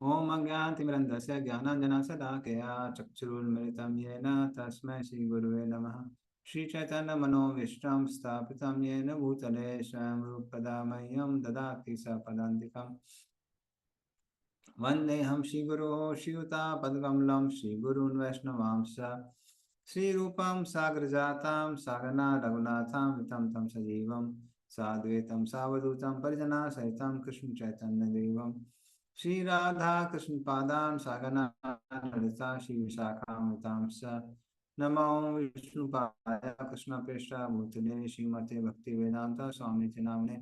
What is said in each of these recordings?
ओम अज्ञानतिमिरन्धस्य ज्ञानाञ्जनशलाकया चक्षुरुन्मिलितं येन तस्मै श्रीगुरुवे नमः। श्रीचैतन्यमनोभीष्टं स्थापितं येन भूतले स्वयं रूपदा मह्यं ददाति सपदान्तिकम्। वन्देऽहं श्रीगुरोः श्रीयुतापदकमलं श्रीगुरून् वैष्णवांश्च श्रीरूपं साग्रजातं सागना रघुनाथां वितं तं सजीवं साद्वैतं सावधूतं परिजनासहितं कृष्णचैतन्यदेवं श्रीराधा कृष्णपादान् सागना ललिता श्रीविशाखान्वितांश्च नमो विष्णुपादाय कृष्णप्रेष्ठाय भूतले श्रीमते भक्तिवेदान्त स्वामिति नाम्ने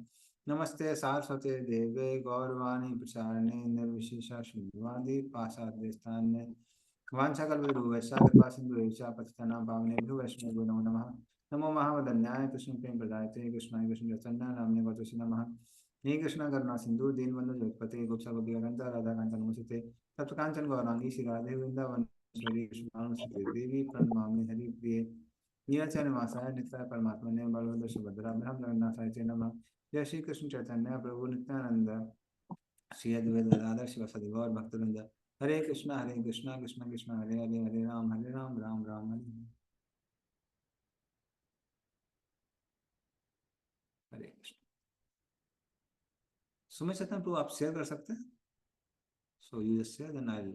नमस्ते सारस्वते देवे गौरवाणी प्रचारणे निर्विशेष शून्यवादी पाशाद्य स्थान्य वाञ्छाकल्पतरुभ्यश्च कृपा सिन्धुभ्यश्च पतितानां पावनेभ्यो वैष्णवेभ्यो नमो नमः। नमो महावदन्याय कृष्ण प्रेम प्रदायते कृष्णाय कृष्ण चैतन्य नाम्ने गौतमि नमः। हे कृष्ण करुणा सिंधु दीनबंधु जगत्पते गोपिका गोपिकान्त राधा कांत नमस्ते तप्त कांचन गौरांगी श्री राधे वृंदावनेश्वरी कृष्णानुसुते देवी प्रणमामि हरिप्रिये नीलाचलनिवासाय नित्याय परमात्मने बलभद्र सुभद्रा जगन्नाथाय च नमः। जय श्री कृष्ण चैतन्य प्रभु नित्यानंद श्री अद्वैत गदाधर शिवासादि गौर भक्तवृंद हरे कृष्णा कृष्णा कृष्णा हरे हरे हरे राम राम राम हरे हरे। हरे कृष्ण। सुमित सत्यम प्रभु आप शेयर कर सकते हैं। So you just share then I.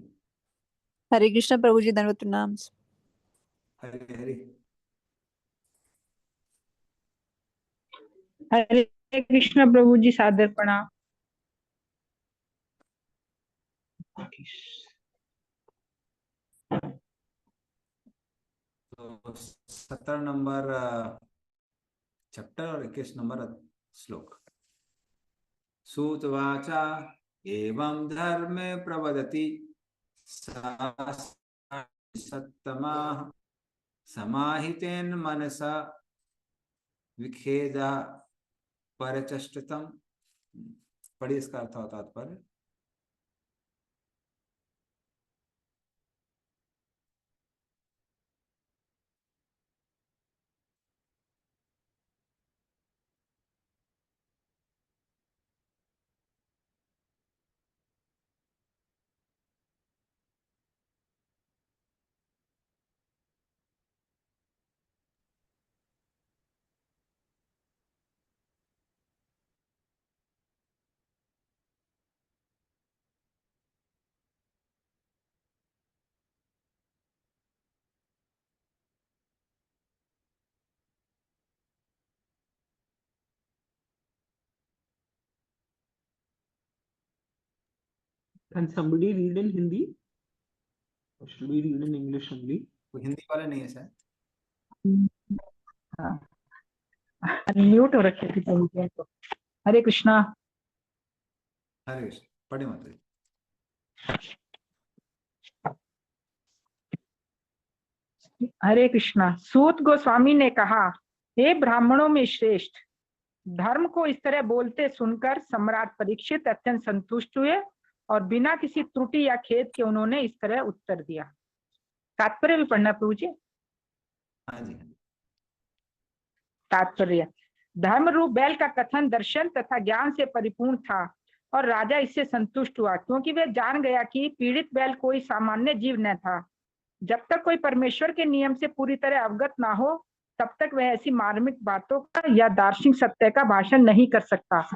Hare Krishna Prabhu ji, दंडवत प्रणाम। हरे हरे। हरे कृष्ण प्रभु जी, सादर प्रणाम। तो 17 नंबर चैप्टर और 21 नंबर श्लोक। सूतवाचा एवं धर्मे प्रवदति सत्तमाः समाहितेन मनसा विखेदा परचष्टतम। पढ़िए इसका अर्थ होता तात्पर्य। Can somebody read in Hindi? Or should we read in English only? कोई हिंदी वाला नहीं है सर। म्यूट हो रखे थे तो। हरे कृष्णा। हरे कृष्ण। पढ़े माता। हरे कृष्णा। सूत गोस्वामी ने कहा, हे ब्राह्मणों में श्रेष्ठ, धर्म को इस तरह बोलते सुनकर सम्राट परीक्षित अत्यंत संतुष्ट हुए और बिना किसी त्रुटि या खेद के उन्होंने इस तरह उत्तर दिया। तात्पर्य भी पढ़ना प्रभु जी। हाँ जी। तात्पर्य, धर्म रूप बैल का कथन दर्शन तथा ज्ञान से परिपूर्ण था और राजा इससे संतुष्ट हुआ, क्योंकि वह जान गया कि पीड़ित बैल कोई सामान्य जीव न था। जब तक कोई परमेश्वर के नियम से पूरी तरह अवगत ना हो, तब तक वह ऐसी मार्मिक बातों का या दार्शनिक सत्य का भाषण नहीं कर सकता।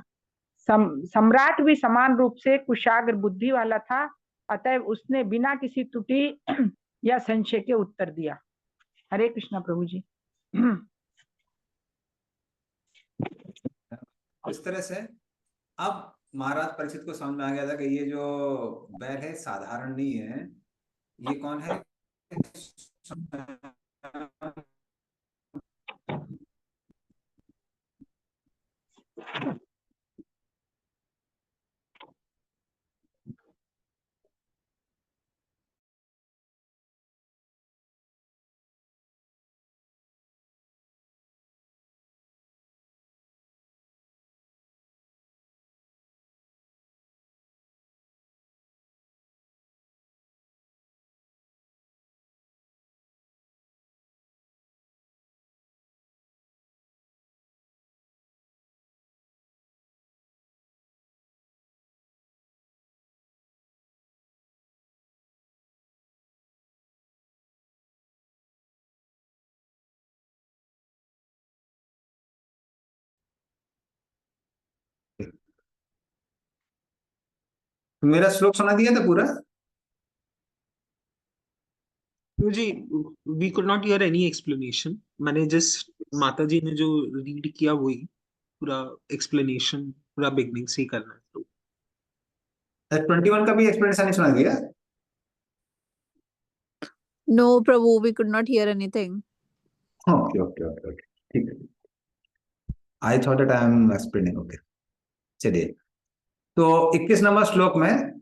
सम्राट भी समान रूप से कुशाग्र बुद्धि वाला था, अतः उसने बिना किसी त्रुटि या संशय के उत्तर दिया। हरे कृष्णा प्रभु जी। इस तरह से अब महाराज परीक्षित को समझ में आ गया था कि ये जो बैल है साधारण नहीं है। ये कौन है? मेरा श्लोक सुना दिया था पूरा? जी, we could not hear any explanation. मैंने जस्ट माता जी ने जो रीड किया वही पूरा एक्सप्लेनेशन पूरा बिगनिंग से ही करना है। तो 21 का भी एक्सप्लेनेशन नहीं सुना दिया? No, Prabhu, we could not hear anything. Okay okay okay okay, ठीक है। I thought that I am explaining. Okay, चलिए। तो 21 नंबर श्लोक में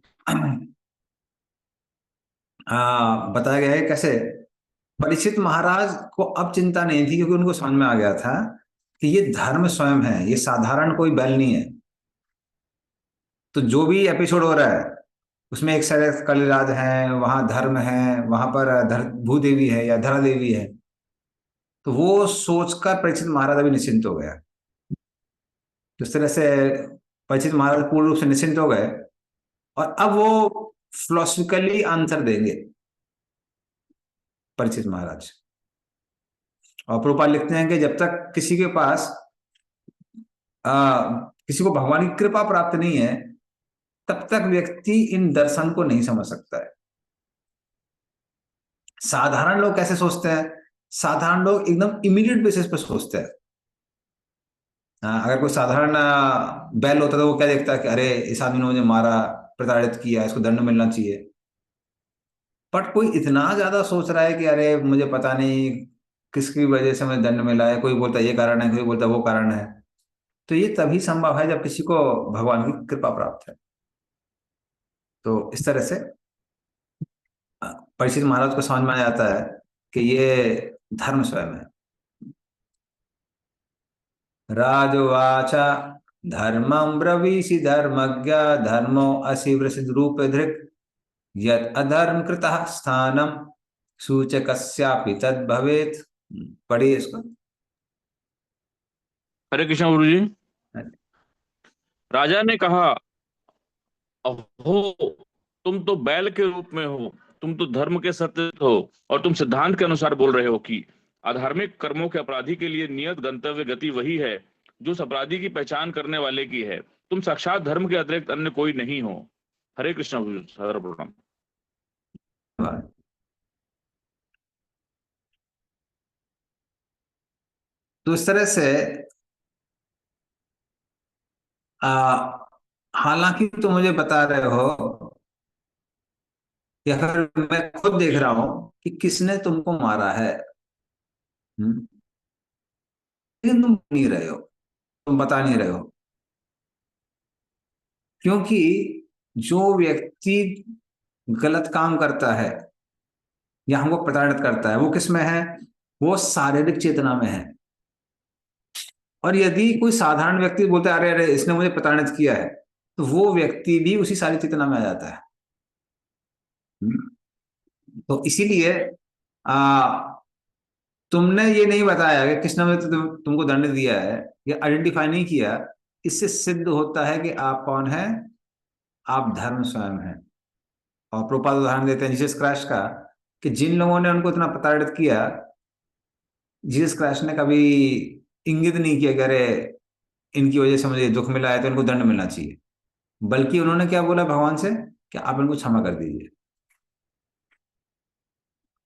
बताया गया है कैसे परीक्षित महाराज को अब चिंता नहीं थी, क्योंकि उनको समझ में आ गया था कि ये धर्म स्वयं है, ये साधारण कोई बैल नहीं है। तो जो भी एपिसोड हो रहा है उसमें एक साइड कलिराज है, वहां धर्म है, वहां पर भूदेवी है या धरा देवी है। तो वो सोचकर परीक्षित महाराज अभी निश्चिंत हो गया। जिस तरह से परीक्षित महाराज पूर्ण रूप से निश्चिंत हो गए, और अब वो फिलोसफिकली आंसर देंगे परीक्षित महाराज। और प्रभुपाद लिखते हैं कि जब तक किसी के पास किसी को भगवान की कृपा प्राप्त नहीं है, तब तक व्यक्ति इन दर्शन को नहीं समझ सकता है। साधारण लोग कैसे सोचते हैं? साधारण लोग एकदम इमीडिएट बेसिस पर सोचते हैं। अगर कोई साधारण बैल होता तो वो क्या देखता है कि अरे इस आदमी ने मुझे मारा, प्रताड़ित किया, इसको दंड मिलना चाहिए। बट कोई इतना ज्यादा सोच रहा है कि अरे मुझे पता नहीं किसकी वजह से मुझे दंड मिला है, कोई बोलता है ये कारण है, कोई बोलता है वो कारण है। तो ये तभी संभव है जब किसी को भगवान की कृपा प्राप्त है। तो इस तरह से परीक्षित महाराज को समझ में आ जाता है कि ये धर्म स्वयं है। राजवाच धर्मं ब्रवीषि धर्मज्ञ धर्मो असि वृषिद रूप धृक् यद अधर्म कृतः स्थानम सूचकस्यापि तद भवेत्। पढ़िए इसको। हरे कृष्ण गुरु जी। राजा ने कहा, अहो, तुम तो बैल के रूप में हो, तुम तो धर्म के सत्य हो, और तुम सिद्धांत के अनुसार बोल रहे हो कि अधार्मिक कर्मों के अपराधी के लिए नियत गंतव्य गति वही है जो उस अपराधी की पहचान करने वाले की है। तुम साक्षात धर्म के अतिरिक्त अन्य कोई नहीं हो। हरे कृष्ण गुरु जी, सादर प्रणाम। तो इस तरह से हालांकि तुम मुझे बता रहे हो या फिर मैं खुद देख रहा हूं कि किसने तुमको मारा है, लेकिन तुम नहीं रहे हो, तुम बता नहीं रहे हो। क्योंकि जो व्यक्ति गलत काम करता है या हमको प्रताड़ित करता है वो किस में है? वो शारीरिक चेतना में है। और यदि कोई साधारण व्यक्ति बोलता है अरे अरे इसने मुझे प्रताड़ित किया है, तो वो व्यक्ति भी उसी सारी चेतना में आ जाता है। तो इसीलिए तुमने ये नहीं बताया कि किसने मुझे तुमको दंड दिया है, या आइडेंटिफाई नहीं किया। इससे सिद्ध होता है कि आप कौन है? आप धर्म स्वयं है। और प्रभुपाद उदाहरण देते हैं जीसस क्राइस्ट का, कि जिन लोगों ने उनको इतना प्रताड़ित किया, जीसस क्राइस्ट ने कभी इंगित नहीं किया कि अरे इनकी वजह से मुझे दुख मिला है तो इनको दंड मिलना चाहिए। बल्कि उन्होंने क्या बोला भगवान से कि आप इनको क्षमा कर दीजिए।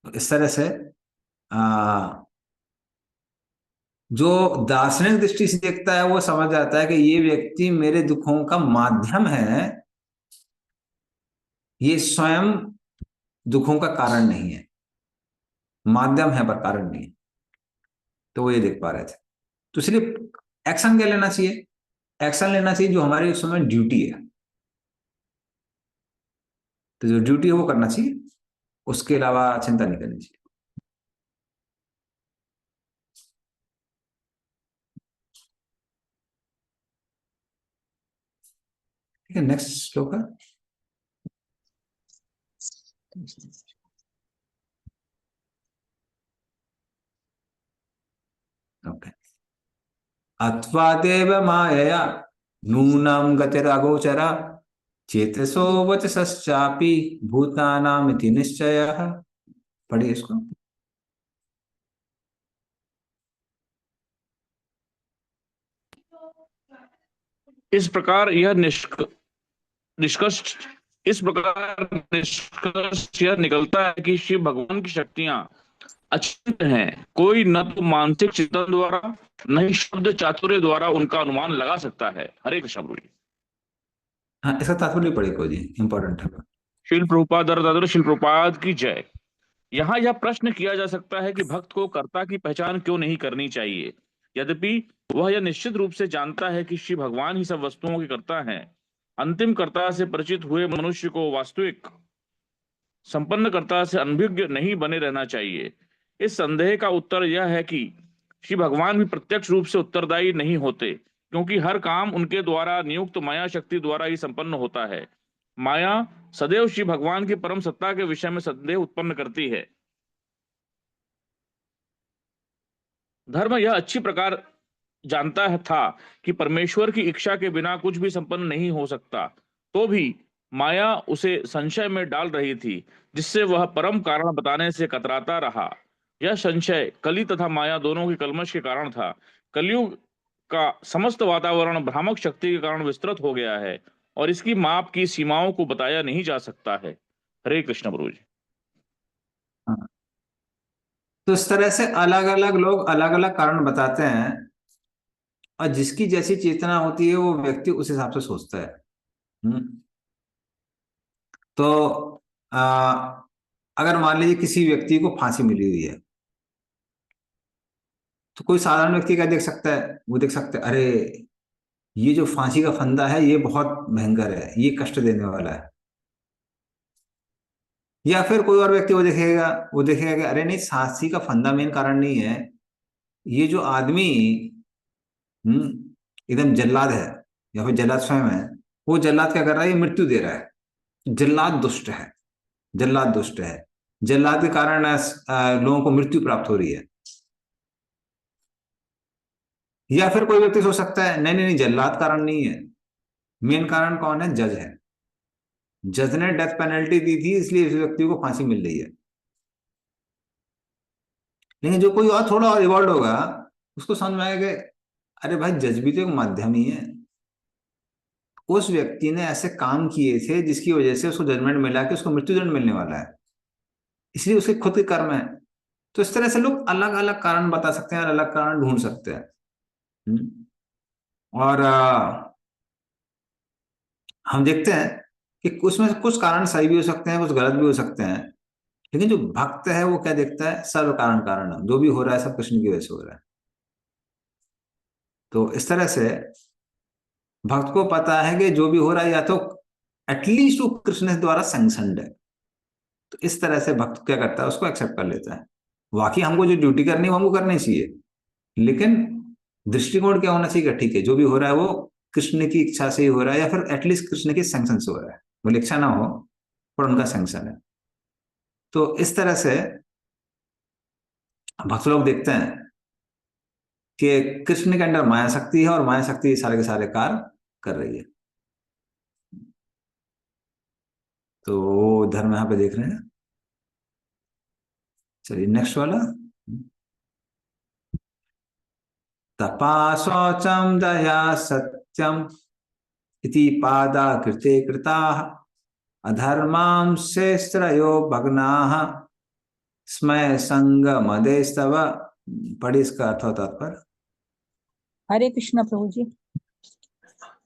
तो इस तरह से जो दार्शनिक दृष्टि से देखता है वो समझ जाता है कि ये व्यक्ति मेरे दुखों का माध्यम है, ये स्वयं दुखों का कारण नहीं है। माध्यम है पर कारण नहीं। तो वो ये देख पा रहे थे। तो इसलिए एक्शन क्या लेना चाहिए? एक्शन लेना चाहिए जो हमारी उस समय ड्यूटी है। तो जो ड्यूटी है वो करना चाहिए, उसके अलावा चिंता नहीं करनी चाहिए। ठीक है, नेक्स्ट श्लोक है। ओके। अथवा देव मायया नूनम गतिरगोचरा चेतसो वचसश्चापि भूतानामिति निश्चयः। पढ़िए इसको। इस प्रकार यह निष्कर्ष इस प्रकार निष्कर्ष यह निकलता है कि शिव भगवान की शक्तियां अचिंत्य हैं। कोई न तो मानसिक चिंतन द्वारा न ही शब्द चातुर्य द्वारा उनका अनुमान लगा सकता है। हरे कृष्ण प्रभु जी। हाँ, इसका तात्पर्य पढ़े को जी, इंपॉर्टेंट है। शिल प्रभुपाद शिल प्रभुपाद की जय। यहाँ यह प्रश्न किया जा सकता है कि भक्त को कर्ता की पहचान क्यों नहीं करनी चाहिए, यद्यपि वह यह निश्चित रूप से जानता है कि शिव भगवान ही सब वस्तुओं के कर्ता हैं। अंतिम कर्ता से परिचित हुए मनुष्य को वास्तविक संपन्न कर्ता से अनभिज्ञ नहीं बने रहना चाहिए। इस संदेह का उत्तर यह है कि शिव भगवान भी प्रत्यक्ष रूप से उत्तरदायी नहीं होते, क्योंकि हर काम उनके द्वारा नियुक्त माया शक्ति द्वारा ही संपन्न होता है। माया सदैव शिव भगवान की परम सत्ता के विषय में संदेह उत्पन्न करती है। धर्म यह अच्छी प्रकार जानता था कि परमेश्वर की इच्छा के बिना कुछ भी संपन्न नहीं हो सकता, तो भी माया उसे संशय में डाल रही थी, जिससे वह परम कारण बताने से कतराता रहा। यह संशय कली तथा माया दोनों के कलमश के कारण था। कलयुग का समस्त वातावरण भ्रामक शक्ति के कारण विस्तृत हो गया है और इसकी माप की सीमाओं को बताया नहीं जा सकता है। हरे कृष्ण प्रभु जी। हाँ। तो इस तरह से अलग अलग लोग अलग अलग कारण बताते हैं, और जिसकी जैसी चेतना होती है वो व्यक्ति उस हिसाब से सोचता है। तो अगर मान लीजिए किसी व्यक्ति को फांसी मिली हुई है, तो कोई साधारण व्यक्ति क्या देख सकता है? वो देख सकता है, अरे ये जो फांसी का फंदा है ये बहुत भयंकर है, ये कष्ट देने वाला है। या फिर कोई और व्यक्ति वो देखेगा कि अरे नहीं, फांसी का फंदा मेन कारण नहीं है, ये जो आदमी एकदम जल्लाद है या फिर जल्लाद स्वयं है, वो जल्लाद क्या कर रहा है? ये मृत्यु दे रहा है। जल्लाद दुष्ट है, जल्लाद दुष्ट है, जल्लाद के कारण लोगों को मृत्यु प्राप्त हो रही है। या फिर कोई व्यक्ति सोच सकता है नहीं नहीं नहीं, जल्लाद कारण नहीं है, मेन कारण कौन है? जज है। जज ने डेथ पेनल्टी दी थी इसलिए इस व्यक्ति को फांसी मिल रही है। लेकिन जो कोई और थोड़ा और इवॉल्व होगा, उसको समझ में आएगा अरे भाई, जज भी तो एक माध्यम ही है। उस व्यक्ति ने ऐसे काम किए थे जिसकी वजह से उसको जजमेंट मिला कि उसको मृत्युदंड मिलने वाला है, इसलिए उसके खुद के कर्म है। तो इस तरह से लोग अलग अलग कारण बता सकते हैं और अलग कारण ढूंढ सकते हैं। और हम देखते हैं कि उसमें से कुछ कारण सही भी हो सकते हैं, कुछ गलत भी हो सकते हैं, लेकिन जो भक्त है वो क्या देखता है? सर्व कारण कारण, जो भी हो रहा है सब कृष्ण की वजह से हो रहा है। तो इस तरह से भक्त को पता है कि जो भी हो रहा है या तो एटलीस्ट वो कृष्ण द्वारा सैंक्शनड है। तो इस तरह से भक्त क्या करता है? उसको एक्सेप्ट कर लेता है। वाकई हमको जो ड्यूटी करनी है वो हमको करनी चाहिए, लेकिन दृष्टिकोण क्या होना चाहिए? ठीक है, जो भी हो रहा है वो कृष्ण की इच्छा से ही हो रहा है, या फिर एटलीस्ट कृष्ण के सैंक्शन से हो रहा है। बोले इच्छा ना हो पर उनका सैंक्शन है। तो इस तरह से भक्त लोग देखते हैं कि कृष्ण के अंदर माया शक्ति है और माया शक्ति सारे के सारे कार्य कर रही है। तो वो धर्म यहां पे देख रहे हैं। चलिए नेक्स्ट वाला। तपा शौचम दया सत्यम इति पादा कृते कृताः अधर्मांशेस्त्रयो भग्नाः स्मय संग मदेस्तव। पढ़ी इसका अर्थ और तात्पर्य। हरे कृष्ण प्रभु जी।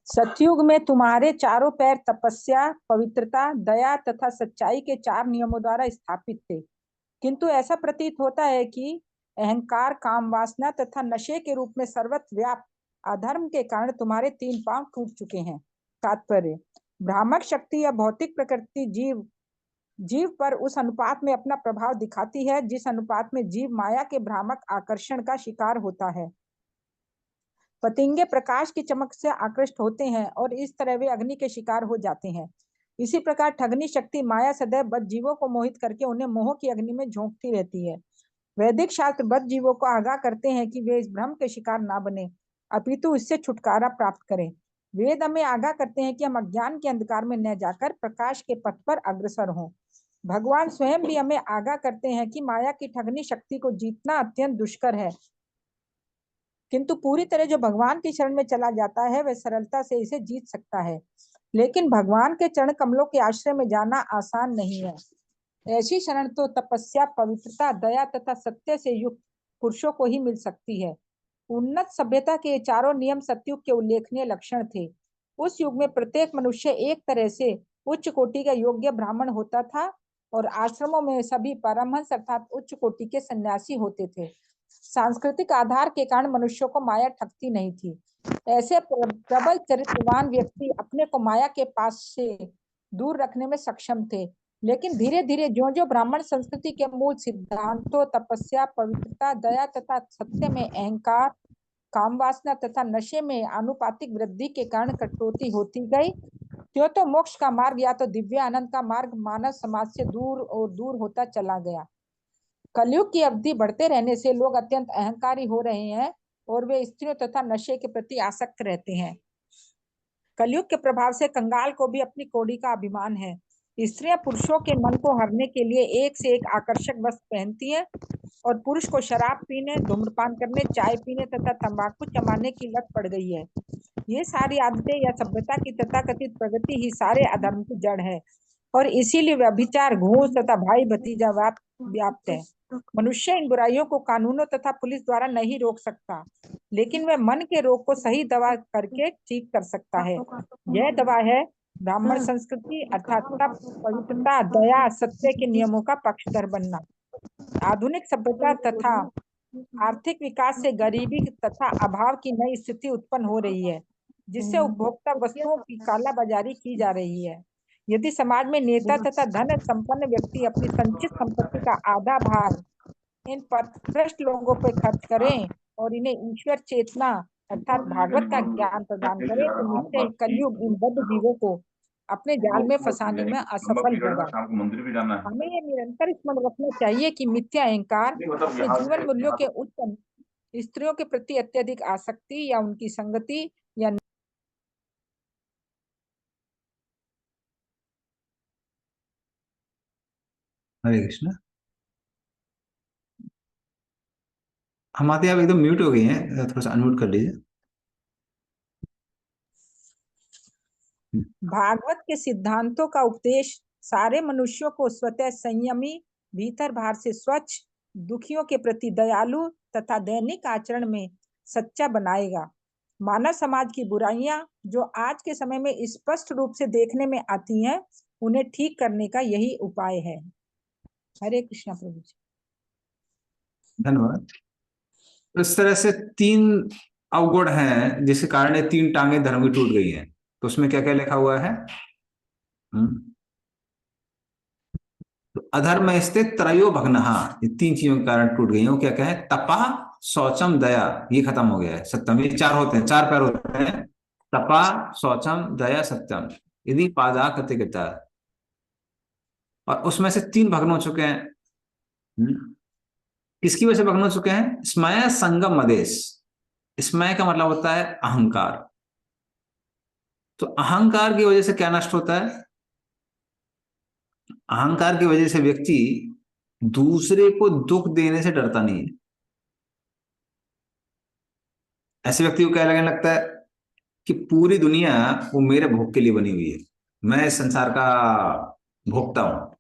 सतयुग में तुम्हारे चारों पैर तपस्या, पवित्रता, दया तथा सच्चाई के 4 नियमों द्वारा स्थापित थे, किंतु ऐसा प्रतीत होता है कि अहंकार, काम वासना तथा नशे के रूप में सर्वत्र व्याप्त अधर्म के कारण तुम्हारे 3 पांव टूट चुके हैं। तात्पर्य: भ्रामक शक्ति या भौतिक प्रकृति जीव पर उस अनुपात में अपना प्रभाव दिखाती है जिस अनुपात में जीव माया के भ्रामक आकर्षण का शिकार होता है। पतंगे प्रकाश की चमक से आकृष्ट होते हैं और इस तरह वे अग्नि के शिकार हो जाते हैं। इसी प्रकार ठगनी शक्ति माया सदैव बद्ध जीवों को मोहित करके उन्हें मोह की अग्नि में झोंकती रहती है। वैदिक शास्त्र बद्ध जीवों को आगाह करते हैं कि वे इस भ्रम के शिकार ना बने, अपितु इससे छुटकारा प्राप्त करें। वेद हमें आगाह करते हैं कि हम अज्ञान के अंधकार में न जाकर प्रकाश के पथ पर अग्रसर हों। भगवान स्वयं भी हमें आगाह करते हैं कि माया की ठगनी शक्ति को जीतना अत्यंत दुष्कर है। किंतु पूरी तरह जो भगवान की शरण में चला जाता है वह सरलता से इसे जीत सकता है। लेकिन भगवान के चरण कमलों के आश्रय में जाना आसान नहीं है। ऐसी शरण तो तपस्या, पवित्रता, दया तथा सत्य से युक्त पुरुषों को ही मिल सकती है। उन्नत सभ्यता के चारों नियम सतयुग के उल्लेखनीय लक्षण थे। उस युग में प्रत्येक मनुष्य एक तरह से उच्च कोटि का योग्य ब्राह्मण होता था और आश्रमों में सभी परमहंस अर्थात उच्च कोटि के सन्यासी होते थे। सांस्कृतिक आधार के कारण मनुष्यों को माया ठगती नहीं थी। ऐसे प्रबल चरित्रवान व्यक्ति अपने को माया के पास से दूर रखने में सक्षम थे। लेकिन धीरे धीरे जो जो ब्राह्मण संस्कृति के मूल सिद्धांतों तपस्या, पवित्रता, दया तथा सत्य में अहंकार, काम वासना तथा नशे में आनुपातिक वृद्धि के कारण कटौती होती गई, त्यों तो मोक्ष का मार्ग या तो दिव्य आनंद का मार्ग मानव समाज से दूर और दूर होता चला गया। कलयुग की अवधि बढ़ते रहने से लोग अत्यंत अहंकारी हो रहे हैं और वे स्त्रियों तथा नशे के प्रति आसक्त रहते हैं। कलयुग के प्रभाव से कंगाल को भी अपनी कौड़ी का अभिमान है। स्त्रियां पुरुषों के मन को हरने के लिए एक से एक आकर्षक वस्त्र पहनती हैं और पुरुष को शराब पीने, धूम्रपान करने, चाय पीने तथा तंबाकू चबाने की लत पड़ गई है। ये सारी आदतें या सभ्यता की तथाकथित प्रगति ही सारे अधर्म की जड़ है और इसीलिए व्यभिचार, घूस तथा भाई भतीजा व्याप्त है। मनुष्य इन बुराइयों को कानूनों तथा पुलिस द्वारा नहीं रोक सकता, लेकिन वह मन के रोग को सही दवा करके ठीक कर सकता है। यह दवा है ब्राह्मण संस्कृति अर्थात तप, पवित्रता, दया, सत्य के नियमों का पक्षधर बनना। आधुनिक सभ्यता तथा आर्थिक विकास से गरीबी तथा अभाव की नई स्थिति उत्पन्न हो रही है, जिससे उपभोक्ता वस्तुओं की कालाबाजारी की जा रही है। यदि समाज में नेता तथा धन संपन्न व्यक्ति अपनी संचित संपत्ति का आधा भाग इन पथभ्रष्ट लोगों पर खर्च करें और इन्हें ईश्वर चेतना अर्थात भागवत का ज्ञान प्रदान करें, तो निश्चय कलयुग इन बद्ध जीवों को अपने जाल में फंसाने में असफल होगा। हमें ये निरंतर स्मरण रखना चाहिए कि मिथ्या अहंकार, अपने जीवन मूल्यों के उच्च, स्त्रियों के प्रति अत्यधिक आसक्ति या उनकी संगति या हरे कृष्ण। हमारे आप एकदम म्यूट हो गई हैं, थोड़ा सा अनम्यूट कर लीजिए। भागवत के सिद्धांतों का उपदेश सारे मनुष्यों को स्वतः संयमी, भीतर बाहर से स्वच्छ, दुखियों के प्रति दयालु तथा दैनिक आचरण में सच्चा बनाएगा। मानव समाज की बुराइयां जो आज के समय में स्पष्ट रूप से देखने में आती हैं, उन्हें ठीक करने का यही उपाय है। हरे कृष्णा प्रभु जी। धन्यवाद। तो इस तरह से 3 अवगुण हैं जिसके कारण ये 3 टांगे धर्म की टूट गई हैं। तो उसमें क्या क्या लिखा हुआ है? तो अधर्म स्थित त्रयो भग्नहा, ये 3 चीजों के कारण टूट गई हैं। वो क्या क्या है? तपा, शौचम, दया, ये खत्म हो गया है। सत्यम, ये 4 होते हैं, 4 पैर होते हैं। तपा, शौचम, दया, सत्यम, यदि पादा कृत्यगता। और उसमें से 3 भग्न हो चुके हैं। किसकी वजह से भग्न हो चुके हैं? स्मय, संगम, मदेश। स्मय का मतलब होता है अहंकार। तो अहंकार की वजह से क्या नष्ट होता है? अहंकार की वजह से व्यक्ति दूसरे को दुख देने से डरता नहीं है। ऐसे व्यक्ति को क्या लगने लगता है कि पूरी दुनिया वो मेरे भोग के लिए बनी हुई है, मैं इस संसार का भोक्ता हूं।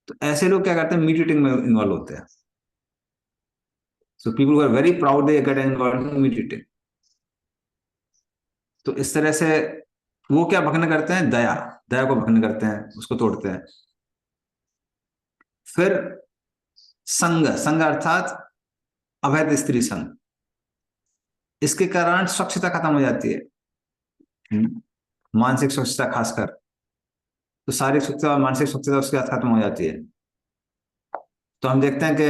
तो ऐसे लोग क्या करते हैं? मीट ईटिंग में इन्वॉल्व होते हैं। So people who are very proud they get involve in meat eating. तो इस तरह से वो क्या भग्न करते हैं? दया, दया को भग्न करते हैं, उसको तोड़ते हैं। फिर संग, संग अर्थात अवैध स्त्री संग। इसके कारण स्वच्छता खत्म हो जाती है, मानसिक स्वच्छता खासकर। तो शारीरिक स्वच्छता और मानसिक स्वच्छता उसके साथ खत्म हो जाती है। तो हम देखते हैं कि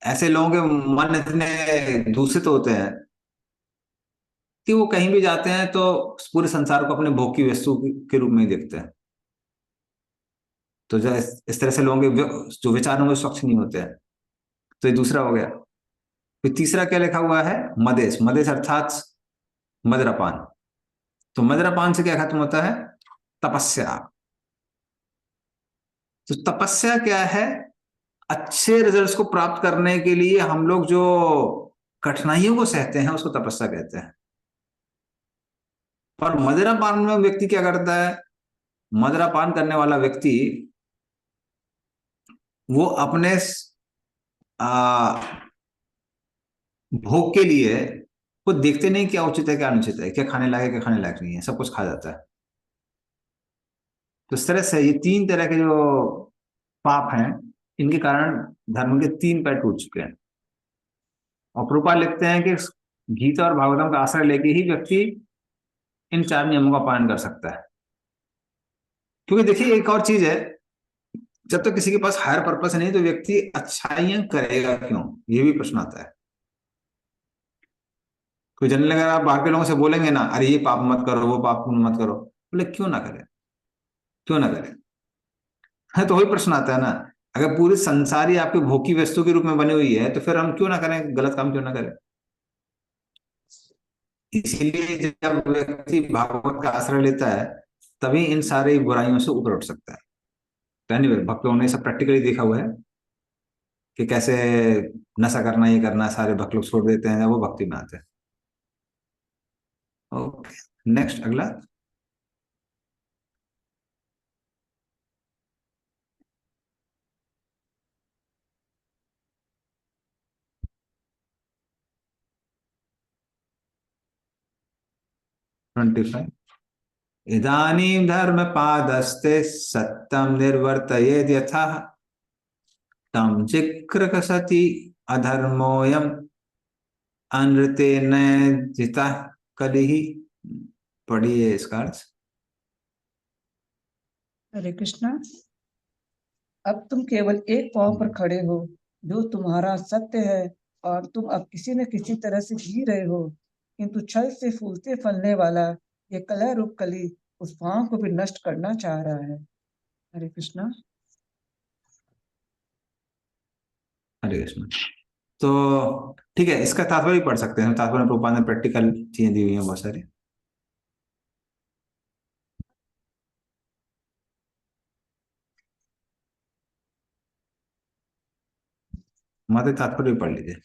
ऐसे लोगों के मन इतने दूषित होते हैं कि वो कहीं भी जाते हैं तो पूरे संसार को अपने भोग की वस्तु के रूप में ही देखते हैं। तो इस तरह से लोगों के जो विचार होंगे स्वच्छ नहीं होते हैं। तो ये दूसरा हो गया। फिर तीसरा क्या लिखा हुआ है? मदेश, मदेश अर्थात मदिरापान। तो मदिरापान से क्या खत्म होता है? तपस्या। तो तपस्या क्या है? अच्छे रिजल्ट्स को प्राप्त करने के लिए हम लोग जो कठिनाइयों को सहते हैं उसको तपस्या कहते हैं। पर मदिरा पान में व्यक्ति क्या करता है, मदिरा पान करने वाला व्यक्ति वो अपने भोग के लिए वो देखते नहीं क्या उचित है क्या अनुचित है, क्या खाने लायक है क्या खाने लायक नहीं है, सब कुछ खा जाता है। तो इस तरह से ये 3 तरह के जो पाप हैं, इनके कारण धर्म के 3 पैर टूट चुके हैं। और प्रभुपाद लिखते हैं कि गीता और भागवतम का आश्रय लेके ही व्यक्ति इन 4 नियमों का पालन कर सकता है। क्योंकि देखिए एक और चीज है, जब तक किसी के पास हायर पर्पस नहीं तो व्यक्ति अच्छाइयां करेगा क्यों, ये भी प्रश्न आता है। कोई जनरल अगर आप बाहर के लोगों से बोलेंगे ना, अरे ये पाप मत करो वो पाप मत करो, बोले क्यों ना करे, क्यों ना करे। है तो वही प्रश्न आता है ना, अगर पूरी संसार ही आपके भोग की वस्तु के रूप में बनी हुई है तो फिर हम क्यों ना करें, गलत काम क्यों ना करें। इसीलिए जब व्यक्ति भागवत का आश्रय लेता है तभी इन सारी बुराइयों से ऊपर उठ सकता है। तो anyway, भक्त लोगों ने सब प्रैक्टिकली देखा हुआ है कि कैसे नशा करना ये करना सारे भक्त लोग छोड़ देते हैं जब वो भक्ति में आते हैं। ओके, नेक्स्ट अगला। इदानीं धर्मपादस्ते सत्यं निर्वर्तयेद् यथा तं जिक्रकसति अधर्मोऽयम् अनृतेन जितः कलिः। पढ़िए इसका अर्थ। हरे कृष्णा। अब तुम केवल एक पांव पर खड़े हो जो तुम्हारा सत्य है और तुम अब किसी न किसी तरह से जी रहे हो, किंतु छल से फूलते फलने वाला ये कलह रूप कली उस पांव को भी नष्ट करना चाह रहा है। हरे कृष्णा। हरे कृष्ण। तो ठीक है, इसका तात्पर्य पढ़ सकते हैं। तात्पर्य प्रभुपाद ने प्रैक्टिकल चीजें दी हुई हैं बहुत सारी। माते तात्पर्य पढ़ लीजिए।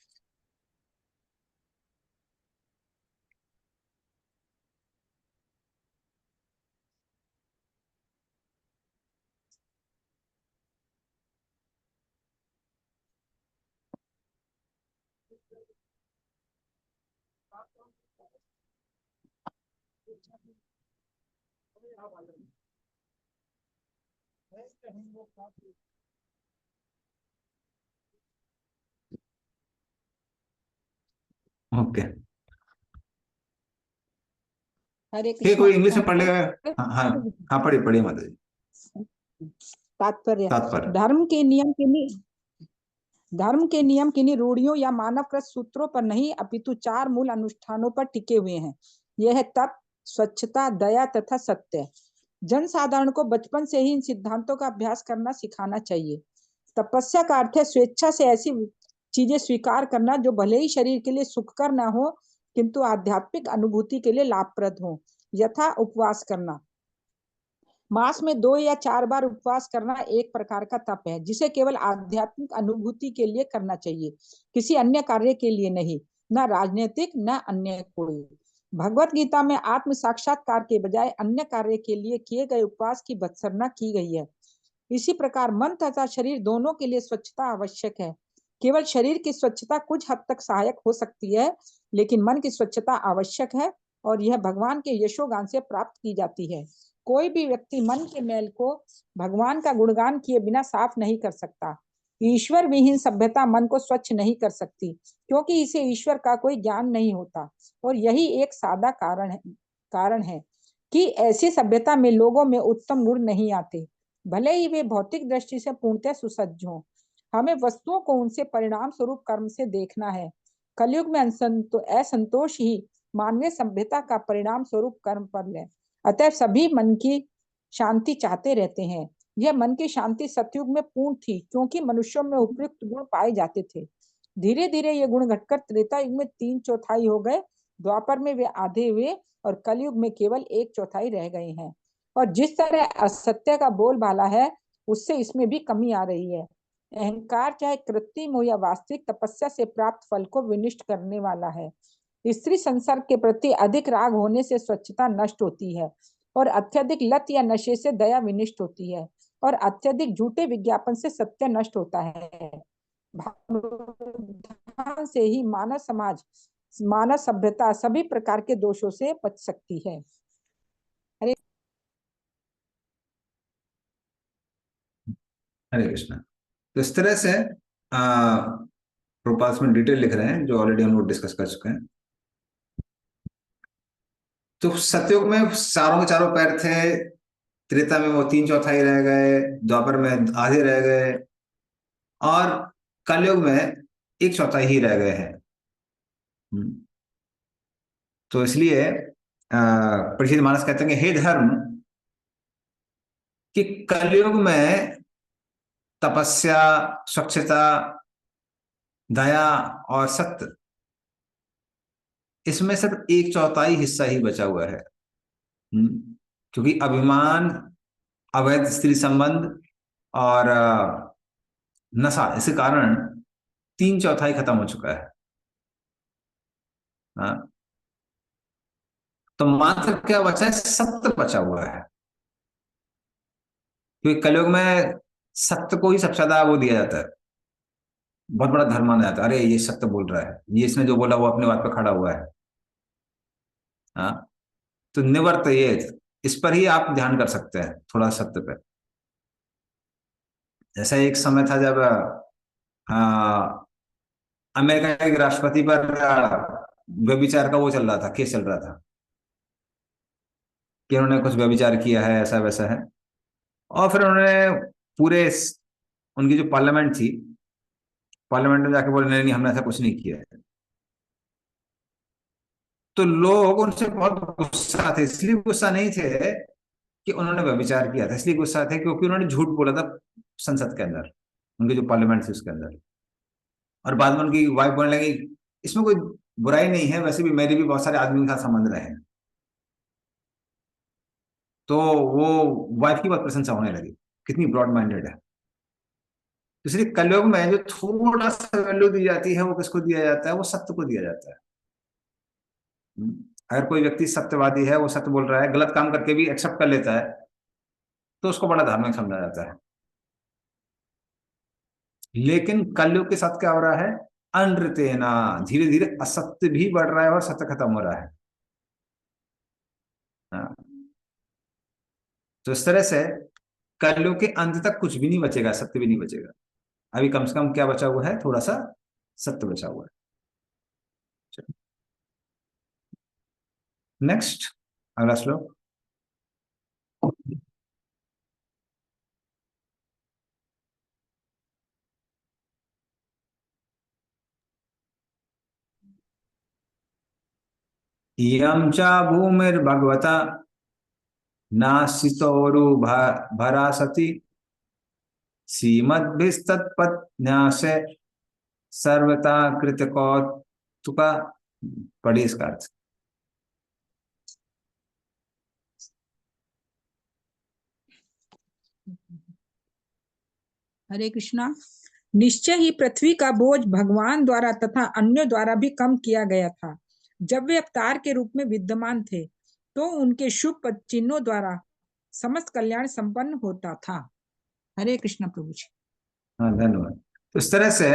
ओके, हरे ठीक, कोई इंग्लिश कृष्णा। में पढ़ लेगा। हाँ हाँ हाँ, पढ़िए पढ़िए माता जी। तात्पर्य। तात्पर्य। धर्म के नियम किन्हीं रूढ़ियों या मानवकृत सूत्रों पर नहीं अपितु 4 मूल अनुष्ठानों पर टिके हुए हैं। यह है तप, स्वच्छता, दया तथा सत्य। जनसाधारण को बचपन से ही इन सिद्धांतों का अभ्यास करना सिखाना चाहिए। तपस्या का अर्थ है स्वेच्छा से ऐसी चीजें स्वीकार करना जो भले ही शरीर के लिए सुखकर ना हो किंतु आध्यात्मिक अनुभूति के लिए लाभप्रद हो। यथा उपवास करना। मास में 2 या 4 बार उपवास करना एक प्रकार का तप है जिसे केवल आध्यात्मिक अनुभूति के लिए करना चाहिए, किसी अन्य कार्य के लिए नहीं, न राजनीतिक न अन्य कोई। भगवत गीता में आत्म साक्षात्कार के बजाय अन्य कार्य के लिए किए गए उपवास की भर्त्सना की गई है। इसी प्रकार मन तथा शरीर दोनों के लिए स्वच्छता आवश्यक है। केवल शरीर की स्वच्छता कुछ हद तक सहायक हो सकती है, लेकिन मन की स्वच्छता आवश्यक है और यह भगवान के यशोगान से प्राप्त की जाती है। कोई भी व्यक्ति मन के मैल को भगवान का गुणगान किए बिना साफ नहीं कर सकता। ईश्वर विहीन सभ्यता मन को स्वच्छ नहीं कर सकती, क्योंकि इसे ईश्वर का कोई ज्ञान नहीं होता। और यही एक सादा कारण है कि ऐसी सभ्यता में लोगों में उत्तम गुण नहीं आते, भले ही वे भौतिक दृष्टि से पूर्णतः सुसज्ज हों। हमें वस्तुओं को उनसे परिणाम स्वरूप कर्म से देखना है। कलयुग में असंतोष ही मानवीय सभ्यता का परिणाम स्वरूप कर्म पर है। अतः सभी मन की शांति चाहते रहते हैं। यह मन की शांति सतयुग में पूर्ण थी, क्योंकि मनुष्यों में उपयुक्त गुण पाए जाते थे। धीरे धीरे ये गुण घटकर त्रेता युग में 3/4 हो गए, द्वापर में वे आधे हुए और कलयुग में केवल 1/4 रह गए हैं। और जिस तरह असत्य का बोलबाला है उससे इसमें भी कमी आ रही है। अहंकार चाहे कृत्रिम हो या वास्तविक तपस्या से प्राप्त फल को विनिष्ट करने वाला है। स्त्री संसार के प्रति अधिक राग होने से स्वच्छता नष्ट होती है और अत्यधिक लत या नशे से दया विनिष्ट होती है और अत्यधिक झूठे विज्ञापन से सत्य नष्ट होता है। भावना से ही मानव समाज, मानव सभ्यता सभी प्रकार के दोषों से बच सकती है। हरे कृष्णा। तो इस तरह से प्रभुपाद में डिटेल लिख रहे हैं जो ऑलरेडी हम लोग डिस्कस कर चुके हैं। तो सतयुग में चारों के चारों पैर थे, त्रेता में वो 3/4 रह गए, द्वापर में आधे रह गए और कलयुग में 1/4 ही रह गए हैं। तो इसलिए परीक्षित मानस कहते हैं कि हे धर्म, कि कलयुग में तपस्या, स्वच्छता, दया और सत्य, इसमें सिर्फ 1/4 हिस्सा ही बचा हुआ है। क्योंकि अभिमान, अवैध स्त्री संबंध और नशा, इसके कारण 3/4 खत्म हो चुका है। हाँ, तो मात्र क्या बचा है? सत्य बचा हुआ है। क्योंकि कलयुग में सत्य को ही सबसे ज्यादा वो दिया जाता है, बहुत बड़ा धर्म माना जाता है। अरे ये सत्य बोल रहा है, ये इसने जो बोला वो अपने बात पे खड़ा हुआ है। हाँ, तो निवर्त ये, इस पर ही आप ध्यान कर सकते हैं, थोड़ा सत्य पे। जैसा एक समय था जब अमेरिका के राष्ट्रपति पर व्यभिचार का वो चल रहा था, केस चल रहा था कि उन्होंने कुछ व्यभिचार किया है, ऐसा वैसा है। और फिर उन्होंने पूरे उनकी जो पार्लियामेंट थी, पार्लियामेंट में जाके बोले नहीं नहीं हमने ऐसा कुछ नहीं किया है। तो लोग उनसे बहुत गुस्सा थे। इसलिए गुस्सा नहीं थे कि उन्होंने व्यभिचार किया था, इसलिए गुस्सा थे क्योंकि उन्होंने झूठ बोला था संसद के अंदर, उनकी जो पार्लियामेंट थी उसके अंदर। और बाद में उनकी वाइफ बोलने लगी इसमें कोई बुराई नहीं है, वैसे भी मेरे भी बहुत सारे आदमियों के साथ संबंध रहे हैं। तो वो वाइफ की बहुत प्रशंसा होने लगी, कितनी ब्रॉड माइंडेड है। इसलिए कलयुग में जो थोड़ा सा वैल्यू दी जाती है, वो किसको दिया जाता है? वो सत्य को दिया जाता है। अगर कोई व्यक्ति सत्यवादी है, वो सत्य बोल रहा है, गलत काम करके भी एक्सेप्ट कर लेता है, तो उसको बड़ा धार्मिक समझा जाता है। लेकिन कलयुग के साथ क्या हो रहा है? अनृतेना, धीरे धीरे असत्य भी बढ़ रहा है और सत्य खत्म हो रहा है। हाँ। तो इस तरह से कलयुग के अंत तक कुछ भी नहीं बचेगा, सत्य भी नहीं बचेगा। अभी कम से कम क्या बचा हुआ है? थोड़ा सा सत्य बचा हुआ है। नेक्स्ट, अगला श्लोक। इयं च भूमिर्भगवता नासितोरु भरासति श्रीमद्भिस्तत्पन्यासे सर्वथा कृतकौतुका। पढ़िए इसका अर्थ। हरे कृष्णा। निश्चय ही पृथ्वी का बोझ भगवान द्वारा तथा अन्यों द्वारा भी कम किया गया था। जब वे अवतार के रूप में विद्यमान थे तो उनके शुभ चिन्हों द्वारा समस्त कल्याण संपन्न होता था। हरे कृष्णा प्रभु जी। हाँ, धन्यवाद। तो इस तरह से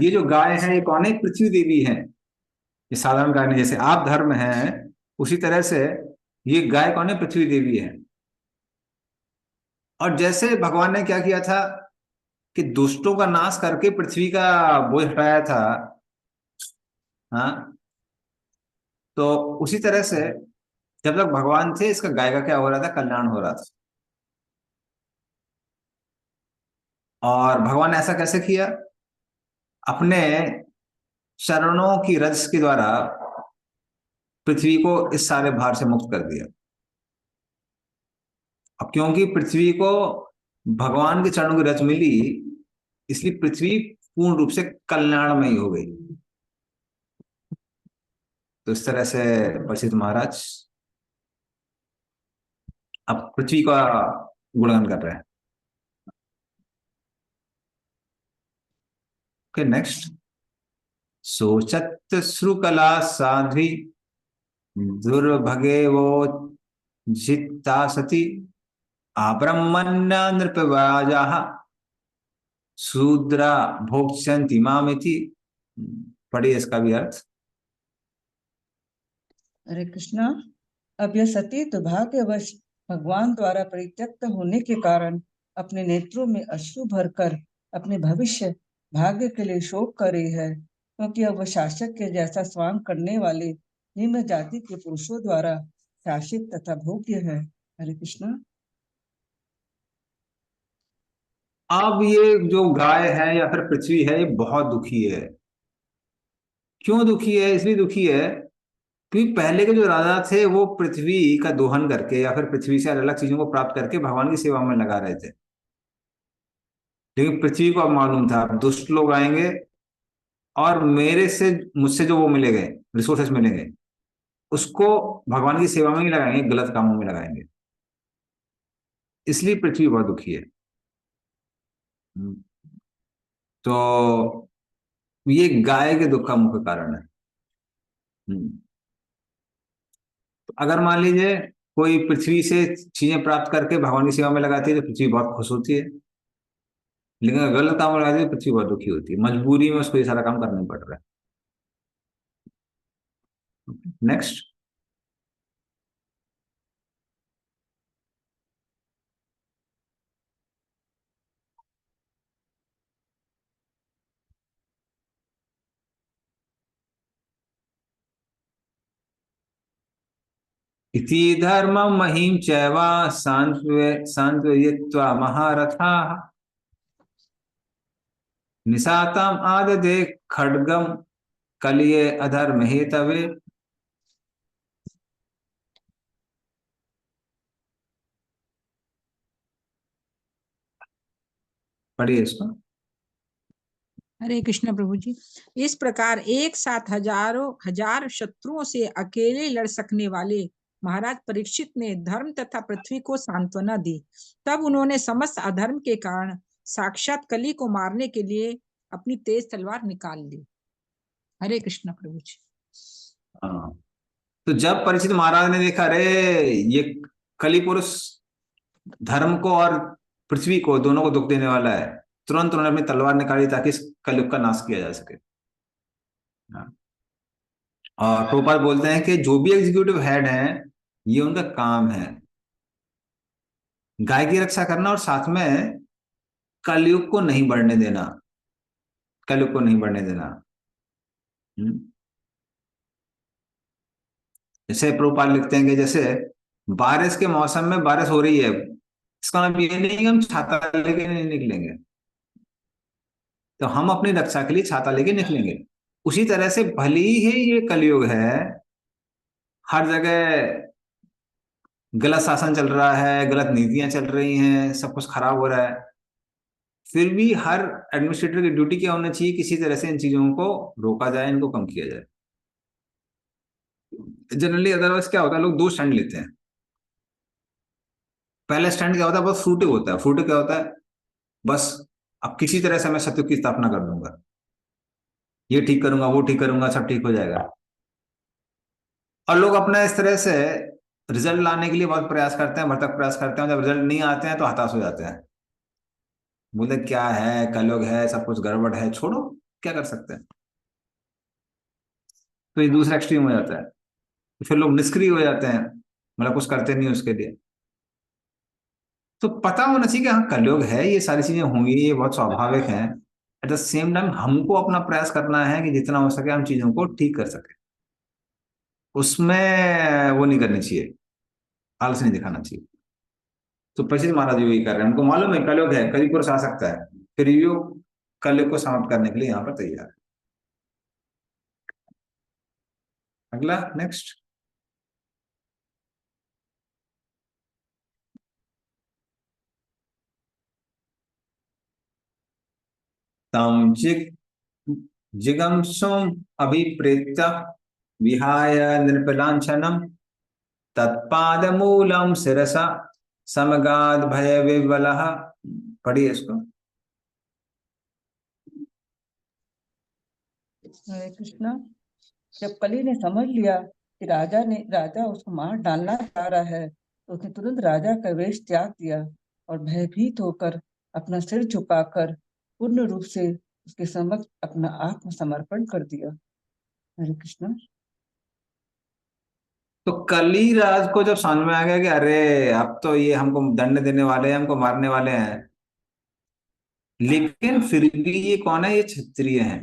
ये जो गाय है, ये कौन है? पृथ्वी देवी है। ये साधारण गाय नहीं, जैसे आप धर्म है उसी तरह से ये गाय कौन है? पृथ्वी देवी है। और जैसे भगवान ने क्या किया था कि दुष्टों का नाश करके पृथ्वी का बोझ हटाया था, हाँ, तो उसी तरह से जब तक भगवान थे, इसका गाय का क्या हो रहा था? कल्याण हो रहा था। और भगवान ने ऐसा कैसे किया? अपने चरणों की रज के द्वारा पृथ्वी को इस सारे भार से मुक्त कर दिया। अब क्योंकि पृथ्वी को भगवान के चरणों की रज मिली, इसलिए पृथ्वी पूर्ण रूप से कल्याणमयी हो गई। तो इस तरह से परीक्षित महाराज अब पृथ्वी का गुणगान कर रहे हैं। Okay next. सोचत श्रुकला साध्वी दुर्भगे वो जिता सती आब्रह्मण्य नृपवाजा शूद्रा भोक्ष्यन्ति मामिति। पढ़िए इसका भी अर्थ। हरे कृष्णा। अब यह सती दुर्भाग्यवश भगवान द्वारा परित्यक्त होने के कारण अपने नेत्रों में अश्रु भरकर अपने भविष्य भाग्य के लिए शोक कर रही है, क्योंकि अब वह शासक के जैसा स्वांग करने वाले निम्न जाति के पुरुषों द्वारा शासित तथा भोग्य है। हरे कृष्णा। अब ये जो गाय है या फिर पृथ्वी है, ये बहुत दुखी है। क्यों दुखी है? इसलिए दुखी है क्योंकि पहले के जो राजा थे वो पृथ्वी का दोहन करके या फिर पृथ्वी से अलग अलग चीजों को प्राप्त करके भगवान की सेवा में लगा रहे थे। लेकिन पृथ्वी को अब मालूम था दुष्ट लोग आएंगे और मुझसे जो वो मिलेंगे, रिसोर्सेस मिलेंगे, उसको भगवान की सेवा में ही लगाएंगे, गलत कामों में लगाएंगे। इसलिए पृथ्वी बहुत दुखी है। तो ये गाय के दुख का मुख्य कारण है। तो अगर मान लीजिए कोई पृथ्वी से चीजें प्राप्त करके भगवान की सेवा में लगाती है तो पृथ्वी बहुत खुश होती है, लेकिन अगर गलत काम में लगाती है तो पृथ्वी बहुत दुखी होती है। मजबूरी में उसको ये सारा काम करना पड़ रहा है। नेक्स्ट। इति धर्मं महीं चैव सांत्वयित्वा महारथाः निशाताम् आददे खड्गं कलिये अधर्म हेतवे। पढ़िए इसको। हरे कृष्ण प्रभु जी। इस प्रकार एक साथ हजारों हजार शत्रुओं से अकेले लड़ सकने वाले महाराज परीक्षित ने धर्म तथा पृथ्वी को सांत्वना दी। तब उन्होंने समस्त अधर्म के कारण साक्षात कली को मारने के लिए अपनी तेज तलवार निकाल ली। हरे कृष्ण प्रभु जी। हाँ, तो जब परीक्षित महाराज ने देखा अरे ये कली पुरुष धर्म को और पृथ्वी को दोनों को दुख देने वाला है, तुरंत उन्होंने अपनी तलवार निकाली ताकि इस कलयुग का नाश किया जा सके। और प्रभुपाद बोलते हैं कि जो भी एग्जीक्यूटिव हेड हैं, ये उनका काम है गाय की रक्षा करना और साथ में कलयुग को नहीं बढ़ने देना, कलयुग को नहीं बढ़ने देना। जैसे प्रभुपाद लिखते हैं कि जैसे बारिश के मौसम में बारिश हो रही है, इसका मतलब ये नहीं कि हम छाता लेके नहीं निकलेंगे, तो हम अपनी रक्षा के लिए छाता लेके निकलेंगे। उसी तरह से भली ही ये कलयुग है, हर जगह गलत शासन चल रहा है, गलत नीतियां चल रही हैं, सब कुछ खराब हो रहा है, फिर भी हर एडमिनिस्ट्रेटर की ड्यूटी क्या होना चाहिए, किसी तरह से इन चीजों को रोका जाए, इनको कम किया जाए। जनरली अदरवाइज क्या होता है, लोग दो स्टैंड लेते हैं। पहला स्टैंड क्या होता है, बहुत फ्रूटिव होता है। फ्रूटिव क्या होता है, बस अब किसी तरह से मैं सत्य की स्थापना कर दूंगा, ये ठीक करूंगा, वो ठीक करूंगा, सब ठीक हो जाएगा। और लोग अपना इस तरह से रिजल्ट लाने के लिए बहुत प्रयास करते हैं, भरतक प्रयास करते हैं। जब रिजल्ट नहीं आते हैं तो हताश हो जाते हैं, बोलते क्या है, कलयुग है, सब कुछ गड़बड़ है, छोड़ो, क्या कर सकते हैं। तो ये दूसरा एक्सट्रीम हो जाता है, तो फिर लोग निष्क्रिय हो जाते हैं, मतलब कुछ करते नहीं उसके लिए। तो पता होना चाहिए कि हाँ कलयुग है, ये सारी चीजें होंगी, ये बहुत स्वाभाविक है। एट द सेम टाइम हमको अपना प्रयास करना है कि जितना हो सके हम चीजों को ठीक कर सके, उसमें वो नहीं करनी चाहिए, आलस नहीं दिखाना चाहिए। तो परीक्षित महाराज यही कर रहे हैं, उनको मालूम है कलयुग है, कलयुग पुरुष आ सकता है, फिर ये कलयुग को समाप्त करने के लिए यहाँ पर तैयार है। अगला नेक्स्ट। तम जिगंसुम अभिप्रेत्य विहाय नृपलांछनम तत्पादमूलम शिरसा समगाद भय विवलः। पढ़िए इसको। हरे कृष्णा। जब कली ने समझ लिया कि राजा उसको मार डालना चाह रहा है, तो उसने तुरंत राजा का वेश त्याग दिया और भयभीत होकर अपना सिर झुकाकर पूर्ण रूप से उसके समक्ष अपना आत्मसमर्पण कर दिया। हरे कृष्णा। तो कली राज को जब समझ में आ गया कि अरे अब तो ये हमको दंड देने वाले हैं, हमको मारने वाले हैं, लेकिन फिर भी ये कौन है? ये क्षत्रिय हैं।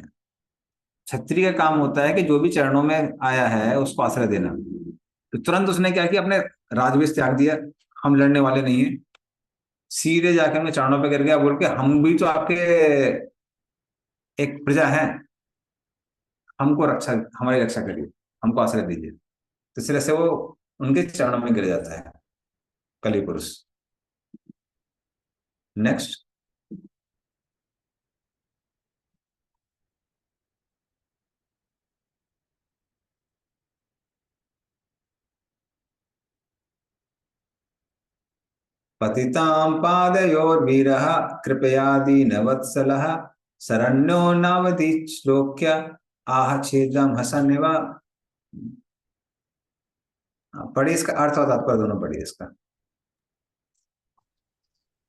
क्षत्रिय का काम होता है कि जो भी चरणों में आया है उसको आश्रय देना। तो तुरंत उसने क्या किया, अपने राजवेश त्याग दिया, हम लड़ने वाले नहीं है, सीधे जाकर उनके चरणों पे गिर गया, बोल के हम भी तो आपके एक प्रजा हैं, हमको रक्षा, हमारी रक्षा करिए, हमको आश्रय दीजिए। तो इस तरह से वो उनके चरणों में गिर जाता है कली पुरुष। नेक्स्ट। पतितां पादयोर्वीरः कृपया दीनवत्सलः शरण्यो नावधि श्लोक्य आह छेदम हसन्निव। पढ़िए, इसका अर्थ और तात्पर्य दोनों पढ़िए इसका।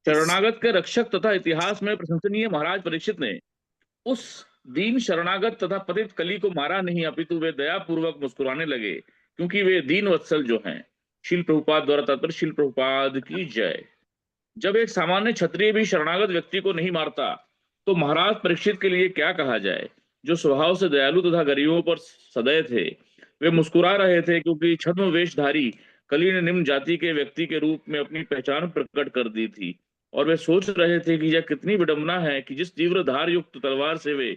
शरणागत के रक्षक तथा इतिहास में प्रशंसनीय महाराज परीक्षित ने उस दीन शरणागत तथा पतित कली को मारा नहीं, अपितु वे दया पूर्वक मुस्कुराने लगे, क्योंकि वे दीन वत्सल जो हैं। शील प्रभुपाद द्वारा तात्पर्य शील प्रभुपाद की जय। जब एक सामान्य क्षत्रिय भी शरणागत व्यक्ति को नहीं मारता, तो महाराज परीक्षित के लिए क्या कहा जाए, जो स्वभाव से दयालु तथा गरीबों पर सदैव थे। वे मुस्कुरा रहे थे, क्योंकि छद्म वेशधारी कली ने निम्न जाति के व्यक्ति के रूप में अपनी पहचान प्रकट कर दी थी, और वे सोच रहे थे कि यह कितनी विडंबना है कि जिस तीव्र धार युक्त तलवार से वे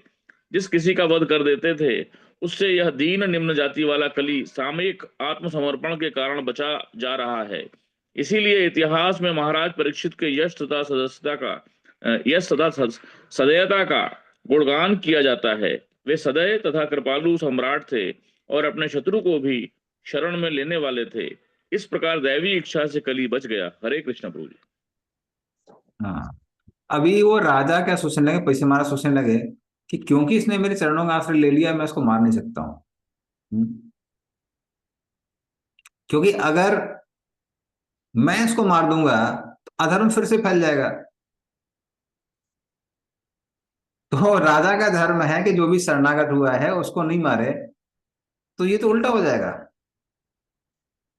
जिस किसी का वध कर देते थे, उससे यह दीन निम्न जाति वाला कली सामयिक आत्मसमर्पण के कारण बचा जा रहा है। इसीलिए इतिहास में महाराज परीक्षित के यश तथा सदैयता का गुणगान किया जाता है। वे सदैव तथा कृपालु सम्राट थे और अपने शत्रु को भी शरण में लेने वाले थे। इस प्रकार दैवी इच्छा से कली बच गया। हरे कृष्ण प्रभु जी। हाँ, अभी वो राजा क्या सोचने लगे, पैसे मारा सोचने लगे कि क्योंकि इसने मेरे चरणों का आश्रय ले लिया, मैं इसको मार नहीं सकता हूं। क्योंकि अगर मैं इसको मार दूंगा तो अधर्म फिर से फैल जाएगा। तो राजा का धर्म है कि जो भी शरणागत हुआ है उसको नहीं मारे, तो ये तो उल्टा हो जाएगा।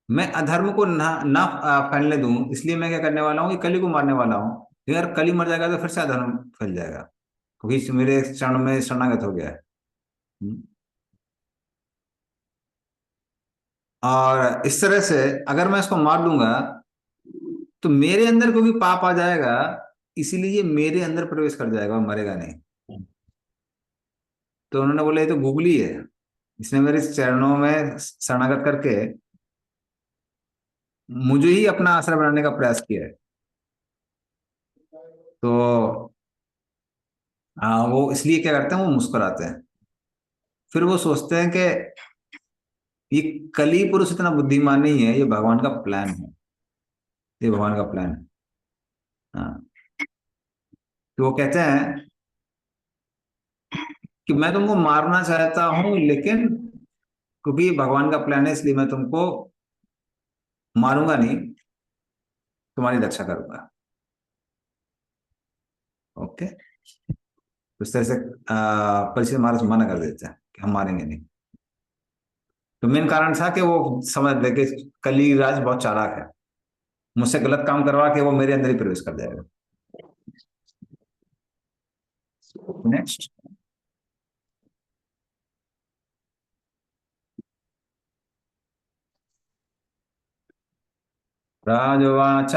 मैं अधर्म को ना फैलने दूं, इसलिए मैं क्या करने वाला हूं कि कली को मारने वाला हूं। अगर कली मर जाएगा तो फिर से अधर्म फैल जाएगा, क्योंकि मेरे चरण में शरणागत हो गया है। और इस तरह से अगर मैं इसको मार दूंगा तो मेरे अंदर क्योंकि पाप आ जाएगा, इसीलिए ये मेरे अंदर प्रवेश कर जाएगा और मरेगा नहीं। तो उन्होंने बोला ये तो गुगली है, इसने मेरे चरणों में शरणागत करके मुझे ही अपना आश्रय बनाने का प्रयास किया है। तो वो इसलिए क्या करते हैं, वो मुस्कुराते हैं। फिर वो सोचते हैं कि ये कली पुरुष इतना बुद्धिमान नहीं है, ये भगवान का प्लान है, ये भगवान का प्लान है। हाँ, तो वो कहते हैं कि मैं तुमको मारना चाहता हूं, लेकिन क्योंकि ये भगवान का प्लान है इसलिए मैं तुमको मारूंगा नहीं, तुम्हारी रक्षा करूंगा। ओके, तो इस तरह से परीक्षित महाराज मना कर देते हैं कि हम मारेंगे नहीं। तो मेन कारण था कि वो समझ रहे कि कली राज बहुत चालाक है, मुझसे गलत काम करवा के वो मेरे अंदर ही प्रवेश कर जाएगा। नेक्स्ट। राजवाच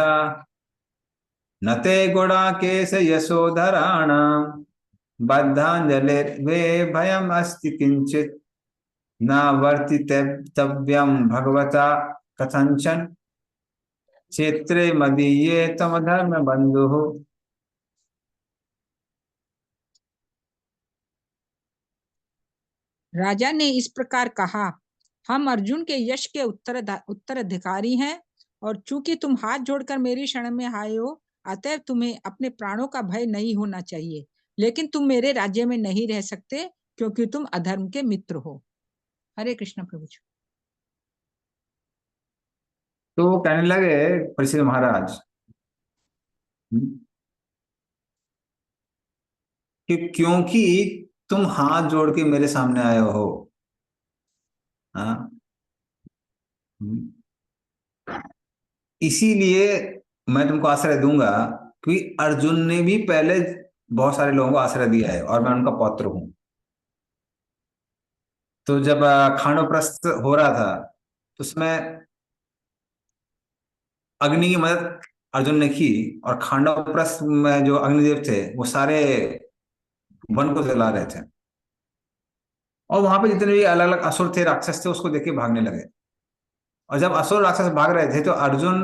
न ते गुणाकेश यशोधराणाम् बद्धाञ्जलिर्वे भयम् अस्ति किंचित् न वर्तितव्यं भगवता कथंचन क्षेत्रे मदीये तम धर्म बंधुः। राजा ने इस प्रकार कहा, हम अर्जुन के यश के उत्तराधिकारी हैं, और चूंकि तुम हाथ जोड़कर मेरी शरण में आए हो, अतएव तुम्हें अपने प्राणों का भय नहीं होना चाहिए। लेकिन तुम मेरे राज्य में नहीं रह सकते, क्योंकि तुम अधर्म के मित्र हो। हरे कृष्ण प्रभु जी। तो वो कहने लगे परीक्षित महाराज कि क्योंकि तुम हाथ जोड़ के मेरे सामने आए हो, हाँ, इसीलिए मैं तुमको आश्रय दूंगा, क्योंकि अर्जुन ने भी पहले बहुत सारे लोगों को आश्रय दिया है और मैं उनका पौत्र हूं। तो जब खांडवप्रस्थ हो रहा था तो उसमें अग्नि की मदद अर्जुन ने की, और खांडवप्रस्थ में जो अग्निदेव थे वो सारे वन को जला रहे थे, और वहां पे जितने भी अलग अलग असुर थे, राक्षस थे, उसको देख के भागने लगे। और जब असुर राक्षस भाग रहे थे तो अर्जुन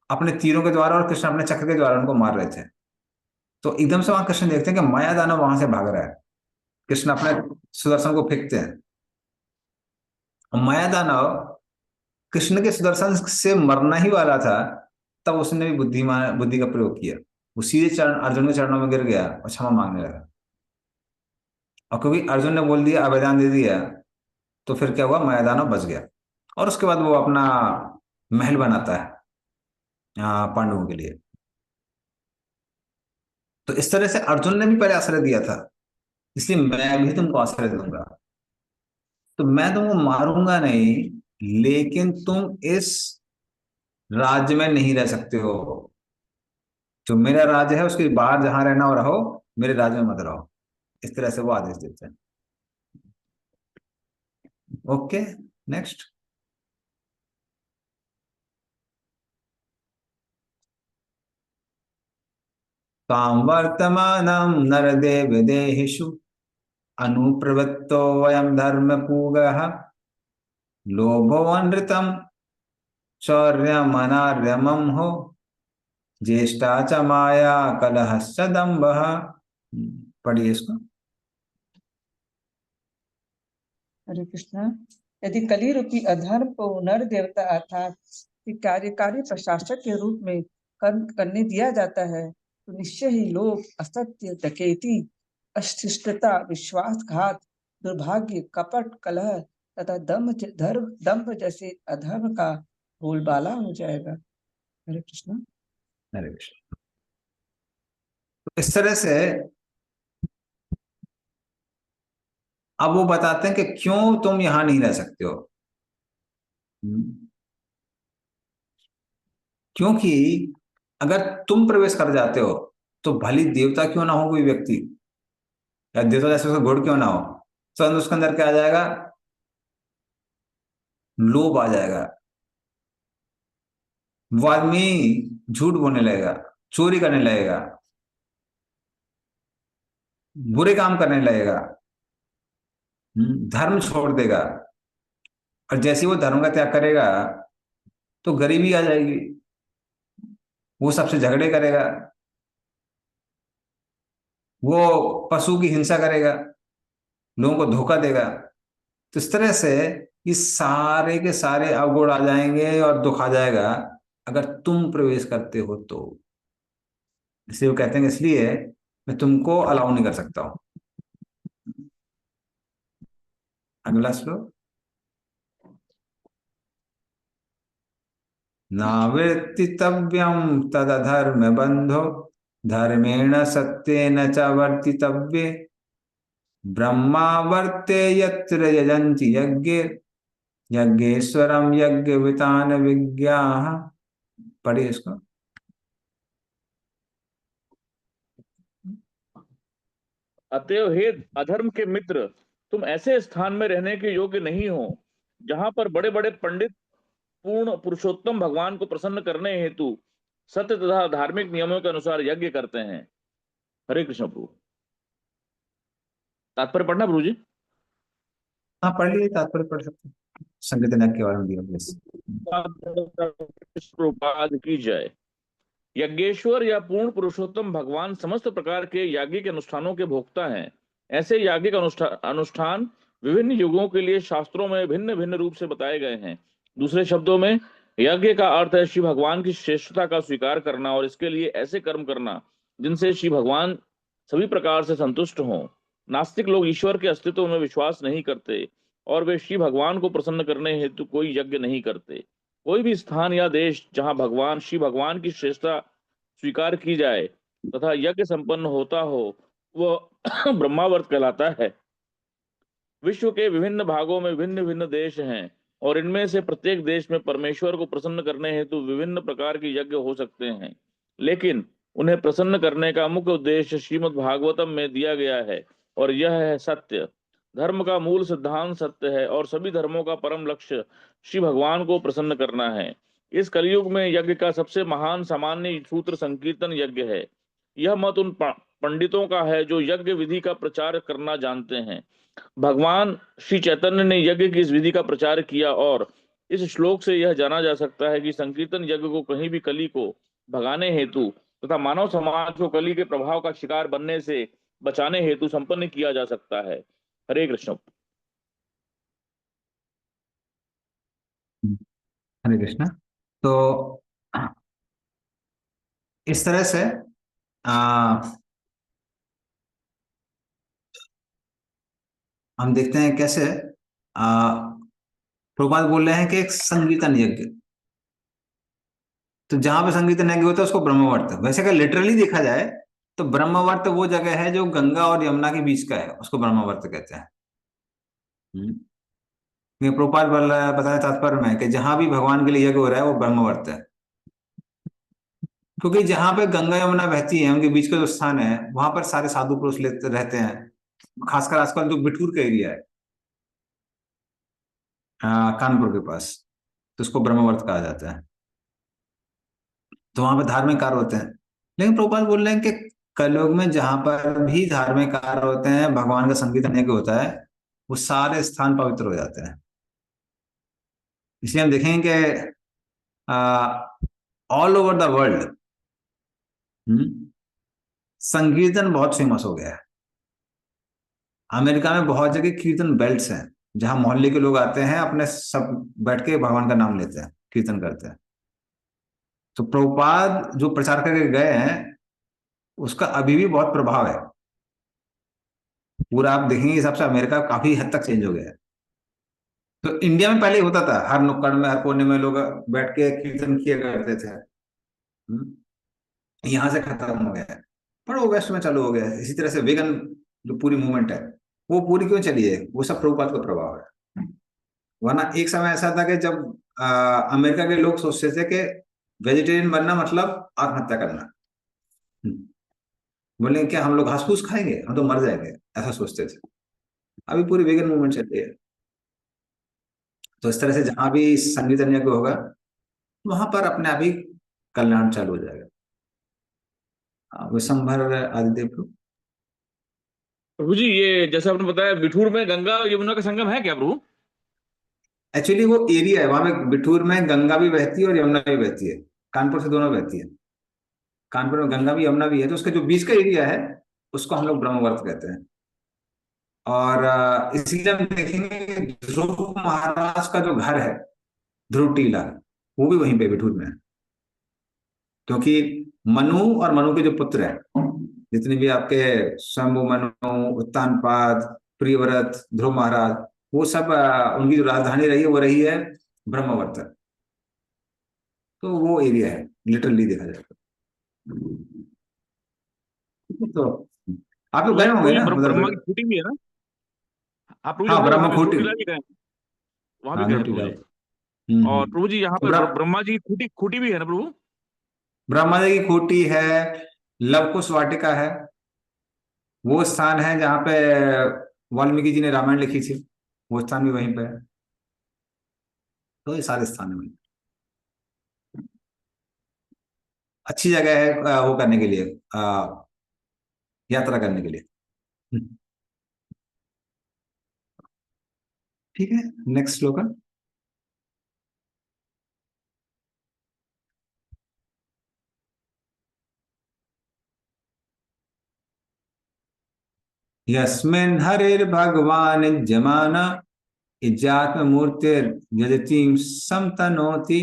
अपने तीरों के द्वारा और कृष्ण अपने चक्र के द्वारा उनको मार रहे थे। तो एकदम से वहां कृष्ण देखते हैं कि माया दानव वहां से भाग रहा है। कृष्ण अपने सुदर्शन को फेंकते हैं, और माया दानव कृष्ण के सुदर्शन से मरना ही वाला था, तब उसने भी बुद्धि का प्रयोग किया। वो सीधे चरण अर्जुन के चरणों में गिर गया और क्षमा मांगने लगा। और क्योंकि अर्जुन ने बोल दिया, आवेदन दे दिया, तो फिर क्या हुआ, माया दानव बच गया। और उसके बाद वो अपना महल बनाता है पांडवों के लिए। तो इस तरह से अर्जुन ने भी पहले आश्रय दिया था, इसलिए मैं भी तुमको आश्रय दूंगा। तो मैं तुमको मारूंगा नहीं, लेकिन तुम इस राज्य में नहीं रह सकते हो। जो मेरा राज्य है उसके बाहर जहां रहना हो रहो, मेरे राज्य में मत रहो। इस तरह से वो आदेश देते हैं। Okay, next. तां वर्तमानं नरदेव देहिषु अनुप्रवृत्तो वयं धर्मपूगः लोभोऽनृतं शौर्यमनार्यमं हो ज्येष्ठा च माया कलहश्च दम्भः। पढ़िए इसको। हरे कृष्णा। यदि कली रूपी अधर्म को नर देवता अर्थात कार्यकारी प्रशासक के रूप में कर्म करने दिया जाता है, तो निश्चय ही लोभ, असत्य, डकैती, अशिष्टता, विश्वासघात, दुर्भाग्य, कपट, कलह तथा दंभ जैसे अधर्म का बोलबाला हो जाएगा। हरे कृष्णा। हरे कृष्ण। तो इस तरह से अब वो बताते हैं कि क्यों तुम यहां नहीं रह सकते हो। क्योंकि अगर तुम प्रवेश कर जाते हो तो भली देवता क्यों ना हो कोई व्यक्ति, या देवता जैसे उसका गुण क्यों ना हो, तो उसके अंदर क्या आ जाएगा, लोभ आ जाएगा। वो आदमी झूठ बोलने लगेगा, चोरी करने लगेगा, बुरे काम करने लगेगा, धर्म छोड़ देगा। और जैसे वो धर्म का त्याग करेगा तो गरीबी आ जाएगी, वो सबसे झगड़े करेगा, वो पशु की हिंसा करेगा, लोगों को धोखा देगा। तो इस तरह से ये सारे के सारे अवगुण आ जाएंगे और दुख आ जाएगा अगर तुम प्रवेश करते हो तो। इसलिए वो कहते हैं इसलिए मैं तुमको अलाउ नहीं कर सकता हूं। अगला श्लोक। नावर्तितव्यं तदधर्म बंधो धर्मेण सत्येन च वर्तितव्ये ब्रह्मावर्ते यत्र यजन्ति यज्ञे यज्ञेश्वरम यज्ञवितान विज्ञाः। पढ़िए इसको। अतएव हे अधर्म के मित्र, तुम ऐसे स्थान में रहने के योग्य नहीं हो जहां पर बड़े बड़े पंडित पूर्ण पुरुषोत्तम भगवान को प्रसन्न करने हेतु सत्य तथा धार्मिक नियमों के अनुसार यज्ञ करते हैं। हरे कृष्ण प्रभु। तात्पर्य पढ़ना प्रभु जी। हाँ पढ़ लीजिए, तात्पर्य पढ़ सकते हैं। संगीतज्ञ के बारे में दिया प्रभुपाद की जय। यज्ञेश्वर या पूर्ण पुरुषोत्तम भगवान समस्त प्रकार के याज्ञिक अनुष्ठानों के भोक्ता हैं। ऐसे याज्ञिक अनुष्ठान विभिन्न युगों के लिए शास्त्रों में भिन्न भिन्न रूप से बताए गए हैं। दूसरे शब्दों में यज्ञ का अर्थ है श्री भगवान की श्रेष्ठता का स्वीकार करना और इसके लिए ऐसे कर्म करना जिनसे श्री भगवान सभी प्रकार से संतुष्ट हों। नास्तिक लोग ईश्वर के अस्तित्व में विश्वास नहीं करते और वे श्री भगवान को प्रसन्न करने हेतु कोई यज्ञ नहीं करते। कोई भी स्थान या देश जहां भगवान श्री भगवान की श्रेष्ठता स्वीकार की जाए तथा यज्ञ संपन्न होता हो वह ब्रह्मावर्त कहलाता है। विश्व के विभिन्न भागों में भिन्न भिन्न देश हैं और इनमें से प्रत्येक देश में परमेश्वर को प्रसन्न करने हेतु विभिन्न प्रकार के यज्ञ हो सकते हैं, लेकिन उन्हें प्रसन्न करने का मुख्य उद्देश्य श्रीमद् भागवतम में दिया गया है और यह है सत्य। धर्म का मूल सिद्धांत सत्य है और सभी धर्मों का परम लक्ष्य श्री भगवान को प्रसन्न करना है। इस कलयुग में यज्ञ का सबसे महान सामान्य सूत्र संकीर्तन यज्ञ है। यह मत उन पंडितों का है जो यज्ञ विधि का प्रचार करना जानते हैं। भगवान श्री चैतन्य ने यज्ञ की इस विधि का प्रचार किया और इस श्लोक से यह जाना जा सकता है कि संकीर्तन यज्ञ को कहीं भी कली को भगाने हेतु तथा मानव समाज को कली के प्रभाव का शिकार बनने से बचाने हेतु संपन्न किया जा सकता है। हरे कृष्ण। हरे कृष्ण। तो इस तरह से हम देखते हैं कैसे प्रभुपाद बोल रहे हैं कि एक संकीर्तन यज्ञ, तो जहां पे संकीर्तन यज्ञ होता है उसको ब्रह्मवर्त, वैसे अगर लिटरली देखा जाए तो ब्रह्मवर्त वो जगह है जो गंगा और यमुना के बीच का है, उसको ब्रह्मवर्त कहते हैं। ये प्रभुपाद बताने तात्पर्य में कि जहां भी भगवान के लिए यज्ञ हो रहा है वो ब्रह्मवर्त है, क्योंकि जहां पे गंगा यमुना बहती है उनके बीच का जो स्थान है वहां पर सारे साधु पुरुष रहते हैं, खासकर आजकल जो बिठूर का एरिया है कानपुर के पास, तो उसको ब्रह्मवर्त कहा जाता है। तो वहां पर धार्मिक कार्य होते हैं, लेकिन प्रभुपाद बोल रहे हैं कि कलयुग में जहां पर भी धार्मिक कार्य होते हैं, भगवान का संकीर्तन यज्ञ होता है, वो सारे स्थान पवित्र हो जाते हैं। इसलिए हम देखेंगे कि ऑल ओवर द वर्ल्ड संकीर्तन बहुत फेमस हो गया है। अमेरिका में बहुत जगह कीर्तन बेल्ट्स हैं जहां मोहल्ले के लोग आते हैं, अपने सब बैठ के भगवान का नाम लेते हैं, कीर्तन करते हैं। तो प्रभुपाद जो प्रचार करके गए हैं उसका अभी भी बहुत प्रभाव है। पूरा आप देखेंगे इस हिसाब से अमेरिका काफी हद तक चेंज हो गया है। तो इंडिया में पहले होता था, हर नुक्कड़ में हर कोने में लोग बैठ के कीर्तन किया करते थे, यहां से खत्म हो गया है, पर वो वेस्ट में चालू हो गया है। इसी तरह से वेगन जो पूरी मूवमेंट है वो पूरी क्यों चली है, वो सब प्रभुपाद का प्रभाव है। वरना एक समय ऐसा था कि जब अमेरिका के लोग सोचते थे कि वेजिटेरियन बनना मतलब आत्महत्या करना, बोले क्या हम लोग घास फूस खाएंगे, हम तो मर जाएंगे, ऐसा सोचते थे। अभी पूरी वेगन मूवमेंट चल रही है। तो इस तरह से जहां भी संकीर्तन यज्ञ होगा वहां पर अपने आप ही कल्याण चालू हो जाएगा। विशंभर आदिदेव प्रभु। प्रभु जी ये जैसे आपने बताया बिठूर में गंगा और यमुना का संगम है क्या प्रभु? एक्चुअली वो एरिया है, वहां पे बिठूर में गंगा भी बहती है और यमुना भी बहती है, कानपुर से दोनों बहती है। कानपुर में गंगा भी यमुना भी है, तो उसका जो बीच का एरिया है उसको हम लोग ब्रह्मवर्त कहते हैं। और इसीलिए हम देखेंगे ध्रुव महाराज का जो घर है ध्रुव टीला, वो भी वहीं पे बिठूर में है, क्योंकि मनु और मनु के जो पुत्र हैं जितने भी आपके स्वयंभु मनु, उत्तानपाद, प्रियव्रत, ध्रुव महाराज, वो सब उनकी जो राजधानी रही है वो रही है ब्रह्मवर्त। तो वो एरिया है लिटरली देखा जाए तो। आप लोग गए होंगे ना ब्रह्मा की खूटी भी है ना? आप प्रभु जी हाँ, ब्रह्मखूटी वहां भी गए प्रभु जी। और प्रभु जी यहाँ पे ब्रह्मा जी की खूटी भी है ना प्रभु? ब्रह्मा जी की खूटी है, लवकुश वाटिका है, वो स्थान है जहाँ पे वाल्मीकि जी ने रामायण लिखी थी, वो स्थान भी वहीं पे है। तो ये सारे स्थान है वहीं। अच्छी जगह है वो करने के लिए, यात्रा करने के लिए। ठीक है, नेक्स्ट श्लोक। यस्मिन् हरिर्भगवान् जमान इज्जात्म मूर्तिर यजतीं समतनोति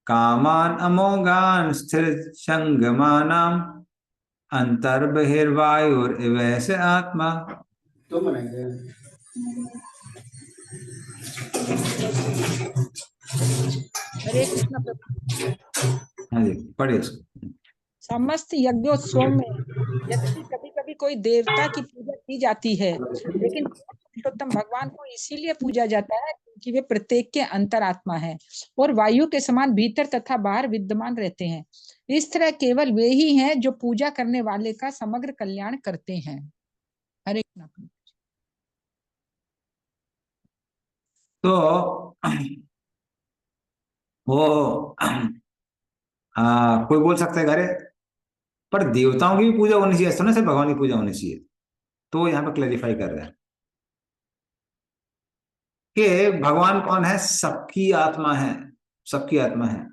कामान अमोघान स्थिर संगमानाम अंतर्बहिर्वायुर इवैसे आत्मा। तो बनाएंगे। हरे कृष्ण प्रभु। हाँ जी, पढ़िए इसको। समस्त यज्ञोत्सव में यद्यपि कभी कभी कोई देवता की पूजा की जाती है, लेकिन पुरुषोत्तम भगवान को इसीलिए पूजा जाता है क्योंकि वे प्रत्येक के अंतरात्मा है और वायु के समान भीतर तथा बाहर विद्यमान रहते हैं। इस तरह केवल वे ही हैं जो पूजा करने वाले का समग्र कल्याण करते हैं। हरे कृष्ण। तो वो कोई बोल सकता है अरे पर देवताओं की भी पूजा होनी चाहिए, ऐसा ना सिर्फ भगवान की पूजा होनी चाहिए। तो यहाँ पे क्लैरिफाई कर रहे हैं कि भगवान कौन है, सबकी आत्मा है, सबकी आत्मा है।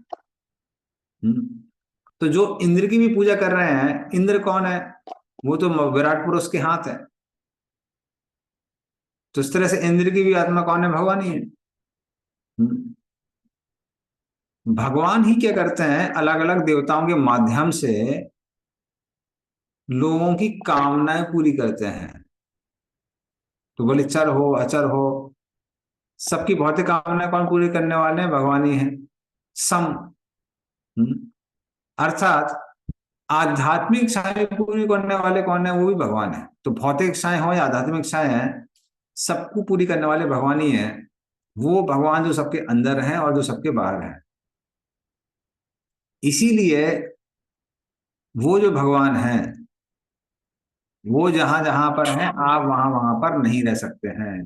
तो जो इंद्र की भी पूजा कर रहे हैं, इंद्र कौन है, वो तो विराट पुरुष के हाथ है। तो इस तरह से इंद्र की भी आत्मा कौन है, भगवान ही है। भगवान ही क्या करते हैं, अलग अलग देवताओं के माध्यम से लोगों की कामनाएं पूरी करते हैं। तो बोले चर हो अचर हो, सबकी भौतिक कामनाएं कौन पूरी करने वाले हैं, भगवान ही है। सम अर्थात आध्यात्मिक इच्छाएं पूरी करने वाले कौन है, वो भी भगवान है। तो भौतिक इच्छाएं हो या आध्यात्मिक इच्छाएं हैं, सबको पूरी करने वाले भगवान ही है। वो भगवान जो सबके अंदर है और जो सबके बाहर है। इसीलिए वो जो भगवान है वो जहां जहां पर है, आप वहां वहां पर नहीं रह सकते हैं।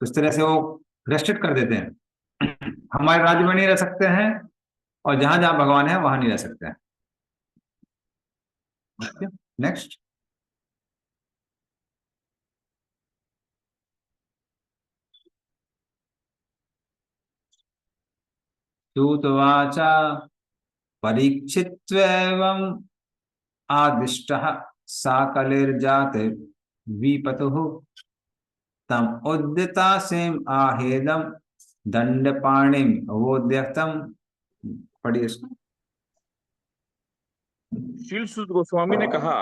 तो इस तरह से वो रेस्ट्रिक्ट कर देते हैं, हमारे राज्य में नहीं रह सकते हैं और जहां जहां भगवान है वहां नहीं रह सकते हैं। नेक्स्ट। सूतवाचा परीक्षित्वेवम् आदिष्टः साकलिर्जाते विपतुः तम उद्यतासेम आहेदम दंडपाणिम अवोद्यक्तम। पढ़िए इसको। शील सुत गोस्वामी ने कहा,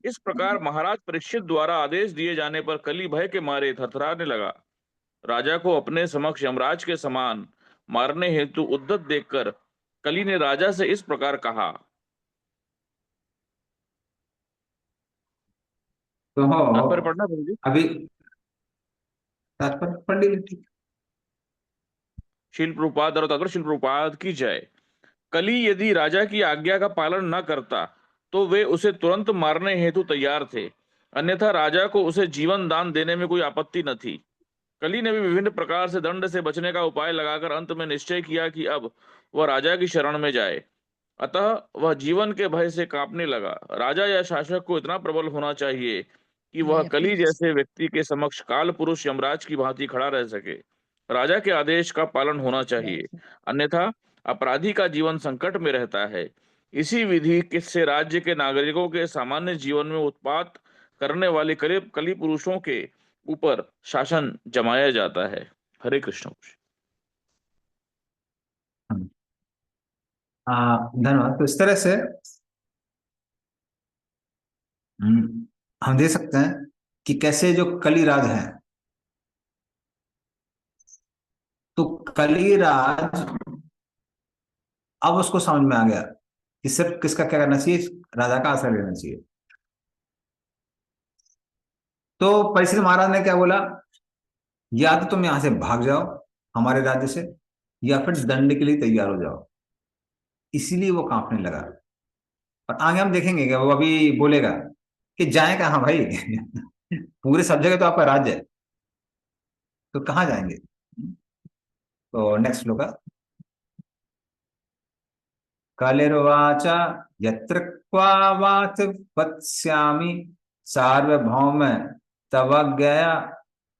इस प्रकार महाराज परीक्षित द्वारा आदेश दिए जाने पर कली भय के मारे थरथराने लगा। राजा को अपने समक्ष यमराज के समान मारने हेतु उद्यत देखकर कली ने राजा से इस प्रकार कहा। तो तात्पर्य पढ़ना प्रभु जी। अभी तात्पर्य पढ़ लीजिए, ठीक। शील प्रभुपाद और तात्पर्य शील प्रभुपाद की जय। कली यदि राजा की आज्ञा का पालन न करता तो वे उसे तुरंत मारने हेतु तैयार थे, अन्यथा राजा को उसे जीवन दान देने में कोई आपत्ति न थी। कली ने भी विभिन्न प्रकार से दंड से बचने का उपाय लगाकर अंत में निश्चय किया कि अब वह राजा की शरण में जाए। अतः वह जीवन के भय से कांपने लगा। राजा या शासक को इतना प्रबल होना चाहिए कि वह कली जैसे व्यक्ति के समक्ष काल पुरुष यमराज की भांति खड़ा रह सके। राजा के आदेश का पालन होना चाहिए, अन्यथा अपराधी का जीवन संकट में रहता है। इसी विधि से राज्य के नागरिकों के सामान्य जीवन में उत्पात करने वाले करीब कली पुरुषों के ऊपर शासन जमाया जाता है। हरे कृष्ण। धन्यवाद। तो इस तरह से हम देख सकते हैं कि कैसे जो कलिराज है, तो कलिराज अब उसको समझ में आ गया कि सिर्फ किसका क्या करना चाहिए, राजा का आश्रय लेना चाहिए। तो परीक्षित महाराज ने क्या बोला, या तो तुम यहां से भाग जाओ हमारे राज्य से, या फिर दंड के लिए तैयार हो जाओ। इसीलिए वो कांपने लगा। और आगे हम देखेंगे कि वो अभी बोलेगा कि जाए कहाँ भाई पूरे सब जगह तो आपका राज्य है, तो कहाँ जाएंगे। तो नेक्स्ट श्लोक। कलिर्वाच यत्र क्वावात वत्स्यामि सार्वभौम तव गया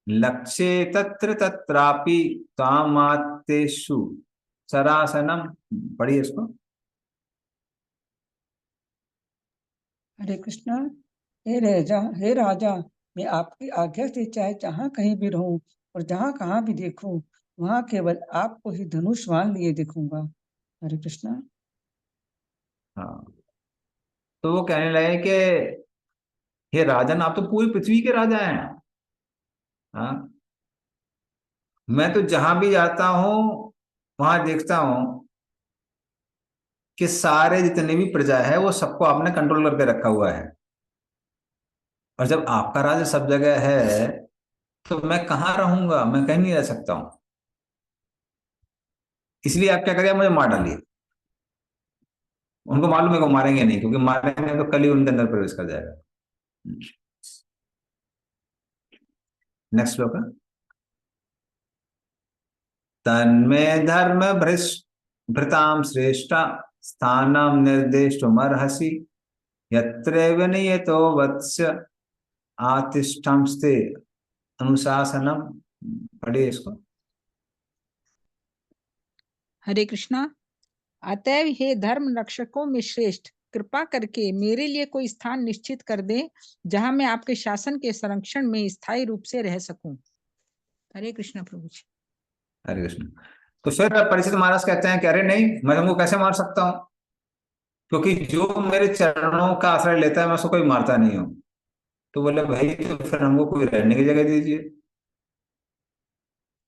लक्ष्ये तत्र तत्रापि त्वामात्तेषु सरासनम। पढ़िए इसको। हरे कृष्णा। हे राजा, मैं आपकी आज्ञा से चाहे जहाँ कहीं भी रहूं और जहाँ कहाँ भी देखूं, वहाँ केवल आपको ही धनुष्वान लिए देखूंगा। हरे कृष्णा। हाँ, तो वो कहने लगे कि हे राजन, आप तो पूरी पृथ्वी के राजा हैं। हाँ, मैं तो जहां भी जाता हूँ वहां देखता हूँ कि सारे जितने भी प्रजा है वो सबको आपने कंट्रोल करके रखा हुआ है। और जब आपका राज सब जगह है तो मैं कहाँ रहूंगा, मैं कहीं नहीं रह सकता हूँ। इसलिए आप क्या करिए, मुझे मार डालिए। उनको मालूम है कि वो मारेंगे नहीं, क्योंकि मारेंगे तो कल ही उनके अंदर प्रवेश कर जाएगा। नेक्स्ट श्लोक है, तन्मे धर्म भृताम श्रेष्ठा स्थानम निर्देष्टुमर्हसि यत्रैव नियतो वत्स्य आतिष्ठंस्ते अनुशासनम। पढ़िए इसको। हरे कृष्णा। अतएव हे धर्म रक्षकों में श्रेष्ठ, कृपा करके मेरे लिए कोई स्थान निश्चित कर दे जहां मैं आपके शासन के संरक्षण में स्थायी रूप से रह सकूं। हरे कृष्णा प्रभु जी। हरे कृष्ण। तो फिर परीक्षित महाराज कहते हैं कि अरे नहीं, मैं तुमको कैसे मार सकता हूँ, क्योंकि जो मेरे चरणों का आश्रय लेता है मैं उसको कोई मारता नहीं हूँ। तो बोले भाई, तो फिर हमको कोई रहने की जगह दीजिए।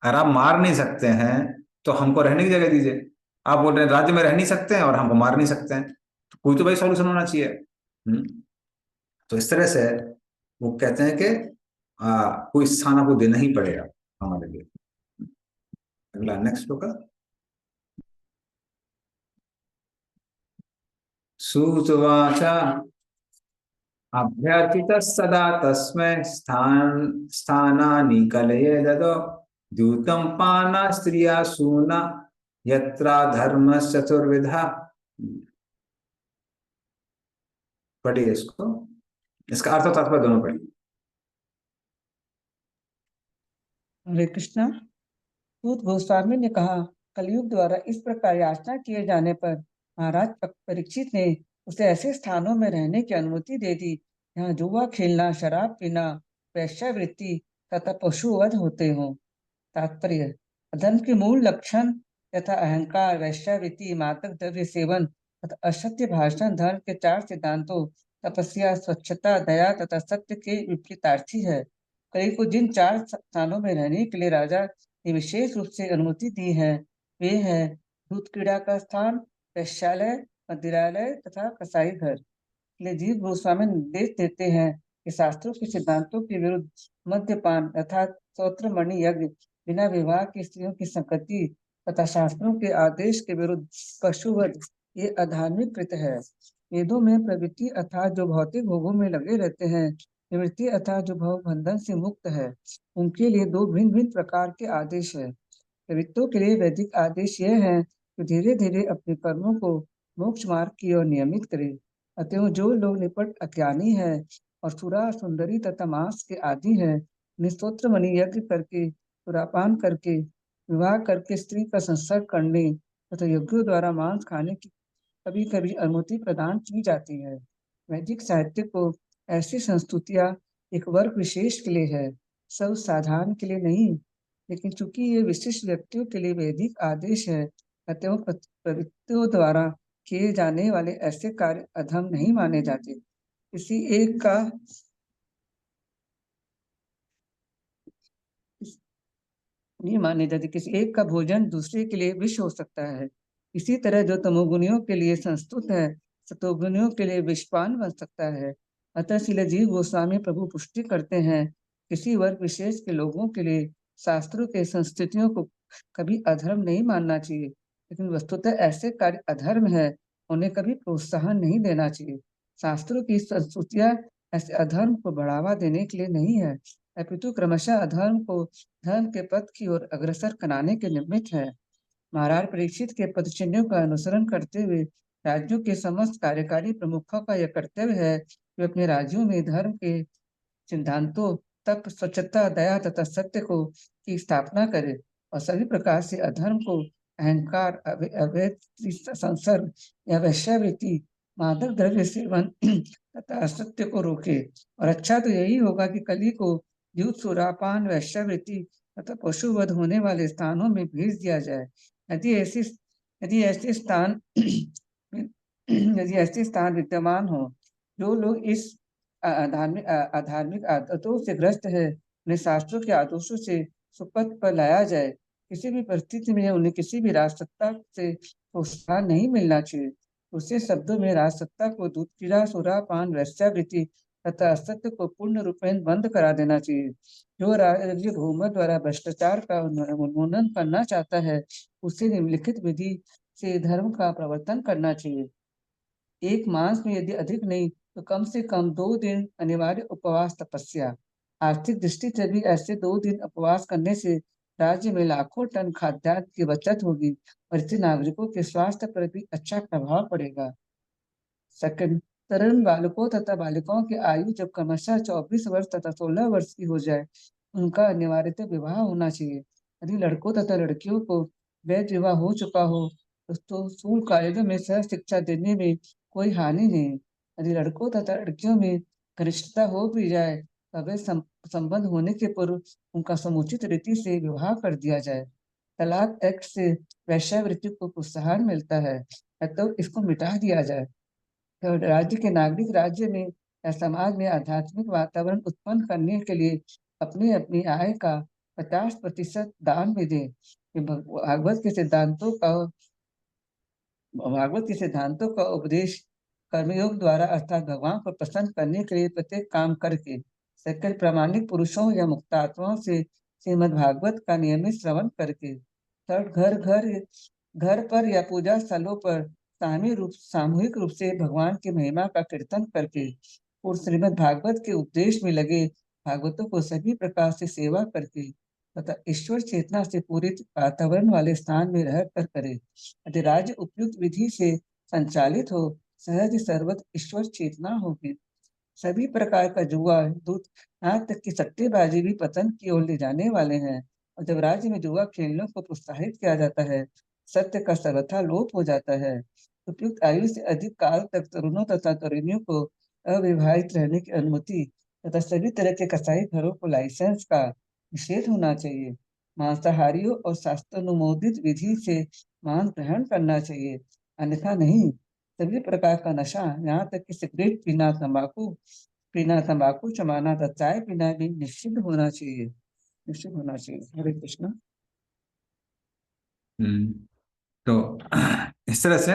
अगर आप मार नहीं सकते हैं तो हमको रहने की जगह दीजिए। आप बोल रहे हैं राज्य में रह नहीं सकते हैं और हमको मार नहीं सकते हैं, तो कोई तो भाई सॉल्यूशन होना चाहिए। तो इस तरह से वो कहते हैं कि कोई स्थान आपको देना ही पड़ेगा हमारे लिए। अगला नेक्स्ट होगा, सुतवाच अभ्यर्थितः सदा तस्मै स्थानानि कलये ददौ द्यूतं पाना स्त्रिया सूना यत्रा धर्मश्चतुर्विधा। पढ़िए इसको, इसका अर्थ और तात्पर्य दोनों पढ़िए। हरे कृष्णा। सूत गोस्वामी ने कहा, कलयुग द्वारा इस प्रकार याचना किए जाने पर महाराज परीक्षित ने उसे ऐसे स्थानों में रहने की अनुमति दे दी जहाँ जुआ खेलना, शराब पीना, वेश्यावृत्ति तथा पशुवध होते हों। तात्पर्य, अधर्म के मूल लक्षण तथा अहंकार, वेश्यावृत्ति, मादक द्रव्य सेवन तथा असत्य भाषण धर्म के 4 सिद्धांतों तपस्या, स्वच्छता, दया तथा सत्य के विपरीतार्थी है। कलि को जिन 4 स्थानों में रहने के लिए राजा ने विशेष रूप से अनुमति दी है वे हैं दूध क्रीड़ा का स्थान, वेश्यालय, मदिरालय तथा कसाई घर। इसलिए जीव गोस्वामी निर्देश देते हैं कि शास्त्रों के सिद्धांतों के विरुद्ध मद्यपान अर्थात स्तोत्रमणि यज्ञ, बिना विवाह की स्त्रियों की संगति तथा शास्त्रों के आदेश के विरुद्ध पशुवध ये अधार्मिक कृत्य है। वेदों में प्रवृत्ति अर्थात जो भौतिक भोगों में लगे रहते हैं, निवृत्ति अर्थात जो भव बंधन से मुक्त है, उनके लिए 2 भिन्न भिन्न प्रकार के आदेश है। प्रवृत्तों के लिए वैदिक आदेश यह है कि धीरे धीरे अपने कर्मों को मोक्ष मार्ग की ओर नियमित करें। अतः जो लोग निपट अज्ञानी है और सुरा, सुंदरी तथा मांस के आदि है, निस्तोत्र मणि यज्ञ करके, सुरापान करके, विवाह करके स्त्री का संसर्ग करने तथा यज्ञों द्वारा मांस खाने की कभी कभी अनुमति प्रदान की जाती है। वैदिक साहित्य को ऐसी संस्तुतियां एक वर्ग विशेष के लिए है, सब साधारण के लिए नहीं। लेकिन चूंकि ये विशिष्ट व्यक्तियों के लिए वैदिक आदेश है, अतः प्रवृत्तियों द्वारा किए जाने वाले ऐसे कार्य अधम नहीं माने जाते। किसी एक का नहीं माने जाते, किसी एक का भोजन दूसरे के लिए विष हो सकता है। इसी तरह जो तमोगुणियों के लिए संस्तुत है, सतोगुणियों के लिए विषपान बन सकता है। अतः श्रील जीव गोस्वामी प्रभु पुष्टि करते हैं, किसी वर्ग विशेष के लोगों के लिए शास्त्रों के संस्थितियों को कभी अधर्म नहीं मानना चाहिए, लेकिन वस्तुतः ऐसे कार्य अधर्म है, उन्हें कभी प्रोत्साहन नहीं देना चाहिए। शास्त्रों की संस्तुतियां ऐसे अधर्म को बढ़ावा देने के लिए नहीं है, अपितु क्रमशः अधर्म को धर्म के पथ की ओर अग्रसर कराने के निमित्त है। महाराज परीक्षित के पदचिन्हों का अनुसरण करते हुए राज्यों के समस्त कार्यकारी प्रमुखों का यह कर्तव्य है कि अपने राज्यों में धर्म के सिद्धांतों, तप, स्वच्छता, दया तथा सत्य को की स्थापना करे और सभी प्रकार से अधर्म को, अहंकार, अवैध संसर्ग या वेश्यावृत्ति, मादक द्रव्य सेवन तथा असत्य को रोके। और अच्छा तो यही होगा कि कली को युद्ध, सुरापान, वेश्यावृत्ति तथा पशुवध होने वाले स्थानों में भेज दिया जाए। यदि ऐसे स्थान विद्यमान हो, जो लोग इस अधार्मिक आदतों से ग्रस्त है, उन्हें शास्त्रों के आदर्शों से सुपथ पर लाया जाए। किसी भी परिस्थिति में उन्हें किसी भी राजसत्ता से प्रोत्साहन नहीं मिलना चाहिए। दूसरे शब्दों में राजसत्ता को दूध, क्रीड़ा, सुरापान, वेश्यावृत्ति तथा असत्य को पूर्ण रूपेण बंद करा देना चाहिए। जो राज्य हुकूमत द्वारा भ्रष्टाचार का उन्मूलन करना चाहता है, उसे निम्नलिखित विधि से धर्म का प्रवर्तन करना चाहिए। एक मास में यदि अधिक नहीं तो कम से कम 2 दिन अनिवार्य उपवास तपस्या। आर्थिक दृष्टि से भी ऐसे 2 दिन उपवास करने से राज्य में लाखों टन खाद्यान्न की बचत होगी और इससे नागरिकों के स्वास्थ्य पर भी अच्छा प्रभाव पड़ेगा। सेकंड, तरुण बालकों तथा बालिकाओं की आयु जब क्रमशः 24 वर्ष तथा 16 वर्ष की हो जाए, उनका अनिवार्यतः विवाह होना चाहिए। यदि लड़कों तथा लड़कियों को वैध विवाह हो चुका हो तो स्कूल कॉलेजों में सह शिक्षा देने में कोई हानि नहीं। यदि लड़कों तथा लड़कियों में घनिष्ठता हो भी जाए तो वे संबंध होने के पूर्व उनका समुचित रीति से विवाह कर दिया जाए। तलाक एक्ट से वेश्यावृत्ति को प्रोत्साहन मिलता है, तो इसको मिटा दिया जाए। तो राज्य के नागरिक राज्य में या समाज में आध्यात्मिक वातावरण उत्पन्न करने के लिए अपनी अपनी आय का 50% दान में दें। भागवत के सिद्धांतों का उपदेश कर्मयोग द्वारा अर्थात भगवान को प्रसन्न करने के लिए प्रत्येक काम करके। सेकंड, प्रामाणिक पुरुषों या मुक्तात्माओं से श्रीमद् भागवत का नियमित श्रवण करके। थर्ड, घर पर या पूजा स्थलों पर सामूहिक रूप से भगवान की महिमा का कीर्तन करके और श्रीमद् भागवत के उपदेश में लगे भागवतों को सभी प्रकार से सेवा करके तथा ईश्वर चेतना से पूरित वातावरण वाले स्थान में रहकर करे। यदि राज्य उपयुक्त विधि से संचालित हो, सहज सर्वत्र ईश्वर चेतना होगी। सभी प्रकार का जुआ, दूध, यहाँ तक कि सट्टेबाजी भी पतन की ओर ले जाने वाले हैं। और जब राज्य में जुआ खेलने को प्रोत्साहित किया जाता है, सत्य का सर्वथा लोप हो जाता है। उपयुक्त आयु से अधिक काल तक तरुणों तथा तरुणियों को अविवाहित रहने की अनुमति तथा सभी तरह के कसाई घरों को लाइसेंस का निषेध होना चाहिए। मांसाहारियों और शास्त्रानुमोदित विधि से मांस ग्रहण करना चाहिए, अन्यथा नहीं। सभी प्रकार का नशा, यहाँ तक कि सिगरेट पीना, तंबाकू चबाना तथा चाय पीना भी निषिद्ध होना चाहिए। हरे कृष्ण। तो इस तरह से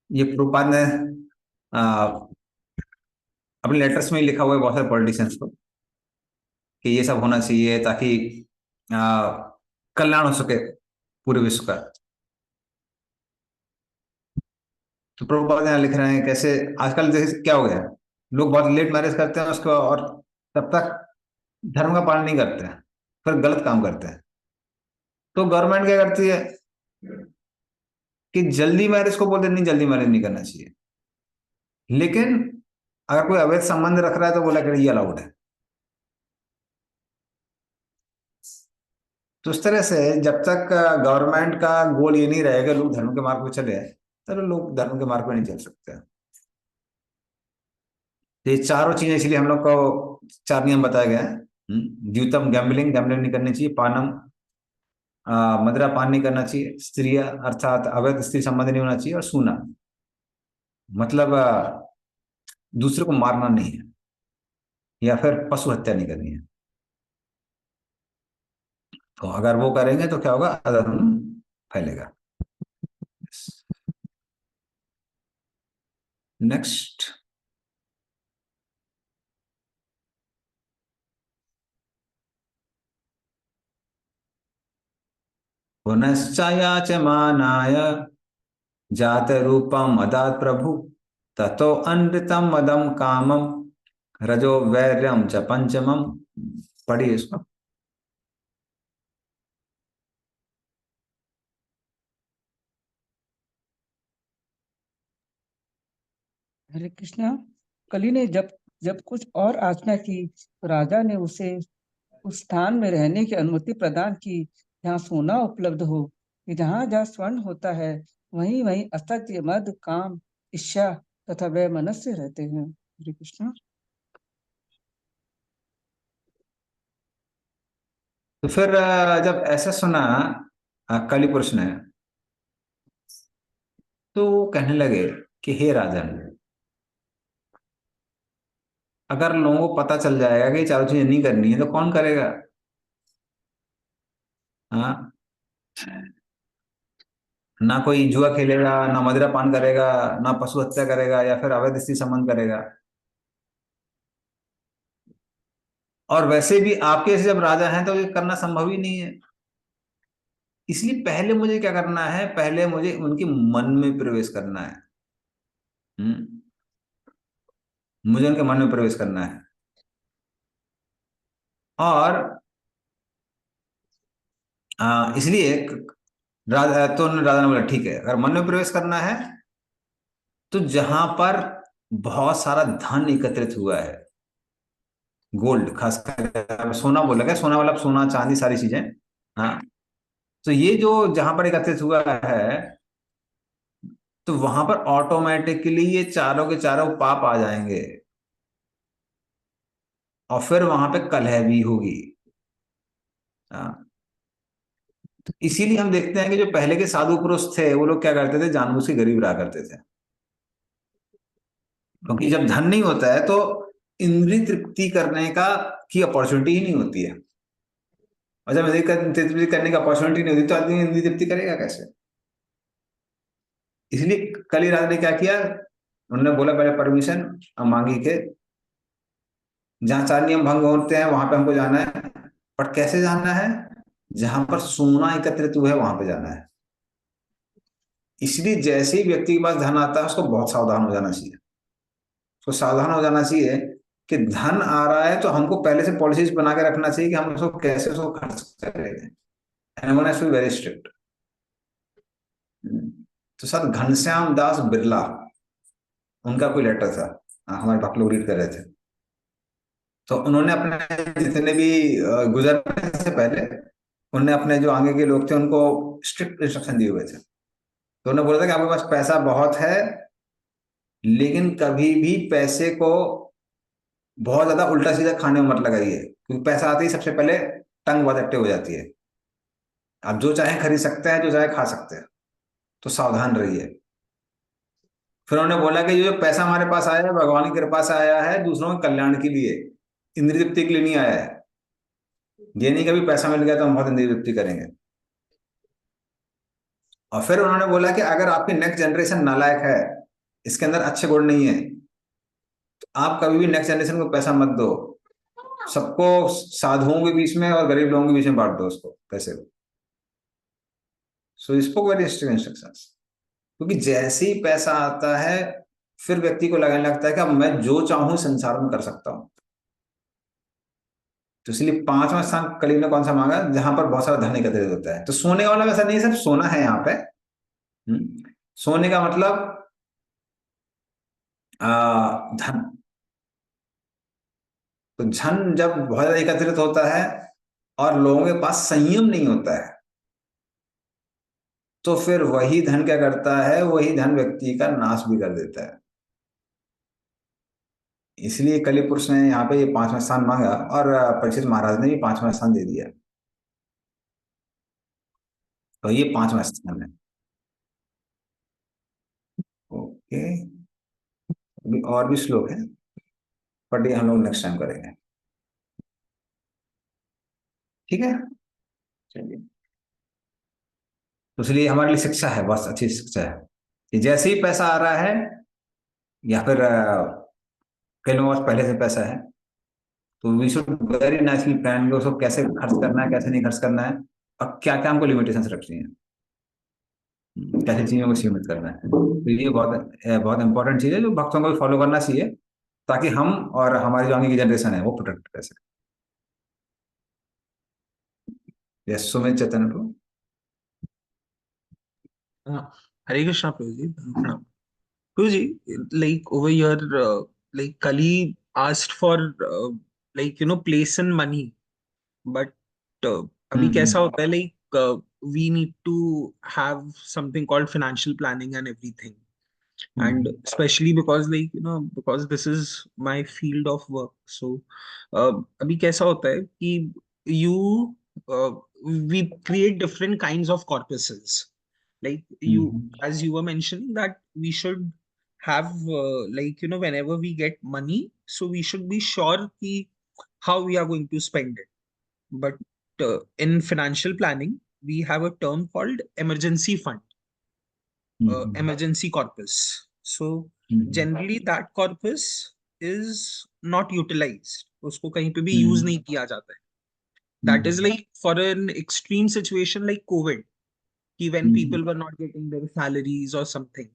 ये प्रभुपाद ने अपने लेटर्स में लिखा हुआ है बहुत सारे पॉलिटिशियंस को कि ये सब होना चाहिए ताकि कल्याण हो सके पूरे विश्व का। तो प्रभुपाद यहाँ लिख रहे हैं कैसे आजकल जैसे क्या हो गया, लोग बहुत लेट मैरिज करते हैं उसको और तब तक धर्म का पालन नहीं करते हैं, फिर गलत काम करते हैं। तो गवर्नमेंट क्या करती है कि जल्दी मैरिज को बोलते नहीं, जल्दी मैरिज नहीं करना चाहिए, लेकिन अगर कोई अवैध संबंध रख रहा है तो बोला कि ये अलाउड है। तो इस तरह से जब तक गवर्नमेंट का गोल ये नहीं रहेगा लोग धर्म के मार्ग पे चले तो लोग धर्म के मार्ग पे नहीं चल सकते। ये चारों चीजें इसलिए हम लोग को 4 नियम बताए गए हैं। द्यूतम गैम्बलिंग नहीं करनी चाहिए, पानम मदिरा पान नहीं करना चाहिए, स्त्रिया अर्थात अवैध स्त्री संबंध नहीं होना चाहिए, और सूना मतलब दूसरे को मारना नहीं है या फिर पशु हत्या नहीं करनी है। तो अगर वो करेंगे तो क्या होगा, अधर्म फैलेगा। नेक्स्ट, पुनश्चायाचमानाय जात रूपम अदात प्रभु ततो अनृतम मदम कामम रजो वैर्यम च पंचमम। पढ़िए इसको। हरे कृष्णा। कली ने जब कुछ और याचना की तो राजा ने उसे उस स्थान में रहने की अनुमति प्रदान की जहाँ सोना उपलब्ध हो। कि जहाँ स्वर्ण होता है वहीं वहीं असत्य, मद, काम, इच्छा तथा वैमनस्य रहते हैं। हरे कृष्णा। तो फिर जब ऐसा सुना कली पुरुष ने तो वो कहने लगे कि हे राजन, अगर लोगों को पता चल जाएगा कि ये चारों चीजें नहीं करनी है तो कौन करेगा? हाँ, ना कोई जुआ खेलेगा, ना मदिरा पान करेगा, ना पशु हत्या करेगा या फिर अवैध स्त्री संबंध करेगा। और वैसे भी आपके ऐसे जब राजा हैं तो ये करना संभव ही नहीं है। इसलिए पहले मुझे क्या करना है, पहले मुझे उनके मन में प्रवेश करना है। मुझे उनके मन में प्रवेश करना है। और इसलिए राजा तो राजा ने बोला ठीक है, अगर मन में प्रवेश करना है तो जहां पर बहुत सारा धन एकत्रित हुआ है, गोल्ड खासकर, सोना बोला गया, सोना वाला सोना चांदी सारी चीजें, हाँ, तो ये जो जहां पर एकत्रित हुआ है तो वहां पर ऑटोमेटिकली ये चारों के चारों पाप आ जाएंगे और फिर वहां पे कलह भी होगी। हाँ, तो इसीलिए हम देखते हैं कि जो पहले के साधु पुरुष थे वो लोग क्या करते थे, जानबूझ के गरीब रहा करते थे। क्योंकि जब धन नहीं होता है तो इंद्रिय तृप्ति करने का की अपॉर्चुनिटी ही नहीं होती है। और जब इंद्रिय तृप्ति करने की अपॉर्चुनिटी नहीं होती तो आदमी इंद्रिय तृप्ति करेगा कैसे? इसलिए कली राजा ने क्या किया, उन्होंने बोला पहले परमिशन मांगी के जहां चार नियम भंग होते हैं वहां पे हमको जाना है, और कैसे जाना है, जहां पर सोना एकत्रित हुआ है वहां पे जाना है। इसलिए जैसे ही व्यक्ति के पास धन आता है उसको बहुत सावधान हो जाना चाहिए। उसको सावधान हो जाना चाहिए कि धन आ रहा है तो हमको पहले से पॉलिसीज बना के रखना चाहिए कि हम उसको कैसे उसको खर्च करेंगे। And one very strict. तो सर घनश्याम दास बिरला, उनका कोई लेटर था, हमारे डॉक्टर लोग रीड कर रहे थे, तो उन्होंने अपने जितने भी गुजरने से पहले उन्होंने अपने जो आगे के लोग थे उनको स्ट्रिक्ट इंस्ट्रक्शन दिए हुए थे। तो उन्होंने बोला था कि आपके पास पैसा बहुत है लेकिन कभी भी पैसे को बहुत ज्यादा उल्टा सीधा खाने में मत लगाइए, क्योंकि पैसा आते ही सबसे पहले टंग बहुत एक्टिव हो जाती है। आप जो चाहे खरीद सकते हैं, जो चाहे खा सकते हैं, तो सावधान रहिए। फिर उन्होंने बोला कि ये जो पैसा हमारे पास आया है भगवान की कृपा से आया है, दूसरों के कल्याण के लिए, इंद्रिय तृप्ति के लिए नहीं आया है। ये नहीं कभी पैसा मिल गया तो हम बहुत इंद्रिय तृप्ति करेंगे। और फिर उन्होंने बोला कि अगर आपकी नेक्स्ट जनरेशन नालायक है, इसके अंदर अच्छे गुण नहीं है, तो आप कभी भी नेक्स्ट जनरेशन को पैसा मत दो, सबको साधुओं के बीच में और गरीब लोगों के बीच में बांट दो उसको पैसे को। सो स्पोक वेरी स्ट्रिक्ट इंस्ट्रक्शंस। क्योंकि जैसे ही पैसा आता है फिर व्यक्ति को लगने लगता है कि अब मैं जो चाहूं संसार में कर सकता हूं। तो इसलिए पांचवा स्थान कली ने कौन सा मांगा, जहां पर बहुत सारा धन एकत्रित होता है। तो सोने वाला वैसा नहीं, सिर्फ सोना है यहाँ पे। सोने का मतलब धन। तो धन जब बहुत ज्यादा एकत्रित होता है और लोगों के पास संयम नहीं होता है तो फिर वही धन क्या करता है, वही धन व्यक्ति का नाश भी कर देता है। इसलिए कली पुरुष ने यहाँ पे ये पांचवा स्थान मांगा और परीक्षित महाराज ने भी पांचवा स्थान दे दिया। तो ये पांचवा स्थान है। ओके, अभी और भी श्लोक है बट ये हम लोग नेक्स्ट टाइम करेंगे। ठीक है, चलिए। तो इसलिए हमारे लिए शिक्षा है, बस अच्छी शिक्षा है कि जैसे ही पैसा आ रहा है या फिर कई लोगों के पास पहले से पैसा है तो we should very nicely plan उसको कैसे खर्च करना है, कैसे नहीं खर्च करना है, और क्या क्या हमको लिमिटेशंस रखनी है, कैसे चीजों को सीमित करना है। तो ये बहुत इंपॉर्टेंट चीज है जो भक्तों को भी फॉलो करना चाहिए ताकि हम और हमारी जो आगे की जनरेशन है वो प्रोटेक्ट कर सके। Yes, Sumit Chaitanya Prabhu. Hare Krishna, Prabhuji. Pranam. Prabhuji, like over here, like Kali asked for, like, place and money, but अभी कैसा होता है, like, we need to have something called financial planning and everything. And especially because, like, because this is my field of work. So, अभी कैसा होता है कि we create different kinds of corpuses. Like as you were mentioning that we should have like whenever we get money, so we should be sure how we are going to spend it. But in financial planning, we have a term called emergency fund, emergency corpus. So generally that corpus is not utilized. उसको कहीं पे भी use नहीं किया जाता है. That is like for an extreme situation like COVID, when people were not getting their salaries or something.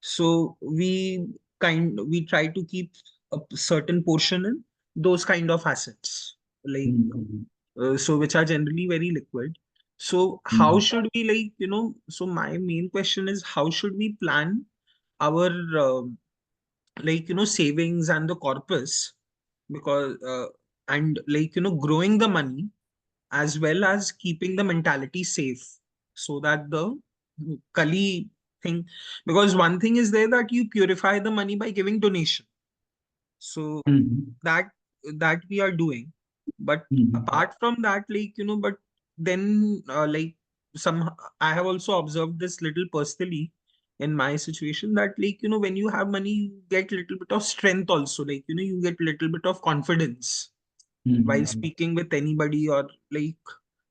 So we try to keep a certain portion in those kind of assets, like so which are generally very liquid. So how should we so my main question is, how should we plan our savings and the corpus, because and growing the money as well as keeping the mentality safe, so that the Kali thing, because one thing is there that you purify the money by giving donation. So that we are doing. But apart from that, but then I have also observed this little personally in my situation, that when you have money, you get little bit of strength also, you get little bit of confidence while speaking with anybody, or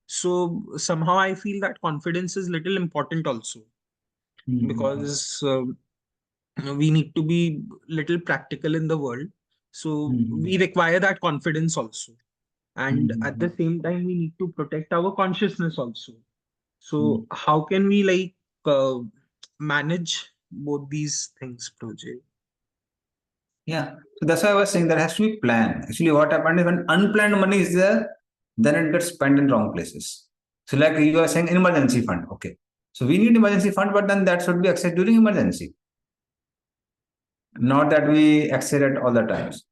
so somehow I feel that confidence is little important also, because we need to be little practical in the world. So we require that confidence also. And at the same time, we need to protect our consciousness also. So how can we manage both these things, Projay? Yeah, so that's why I was saying there has to be plan. Actually, what happened is when unplanned money is there, then it gets spent in wrong places. So like you are saying, emergency fund. Okay. So we need emergency fund, but then that should be accessed during emergency. Not that we access it all the times.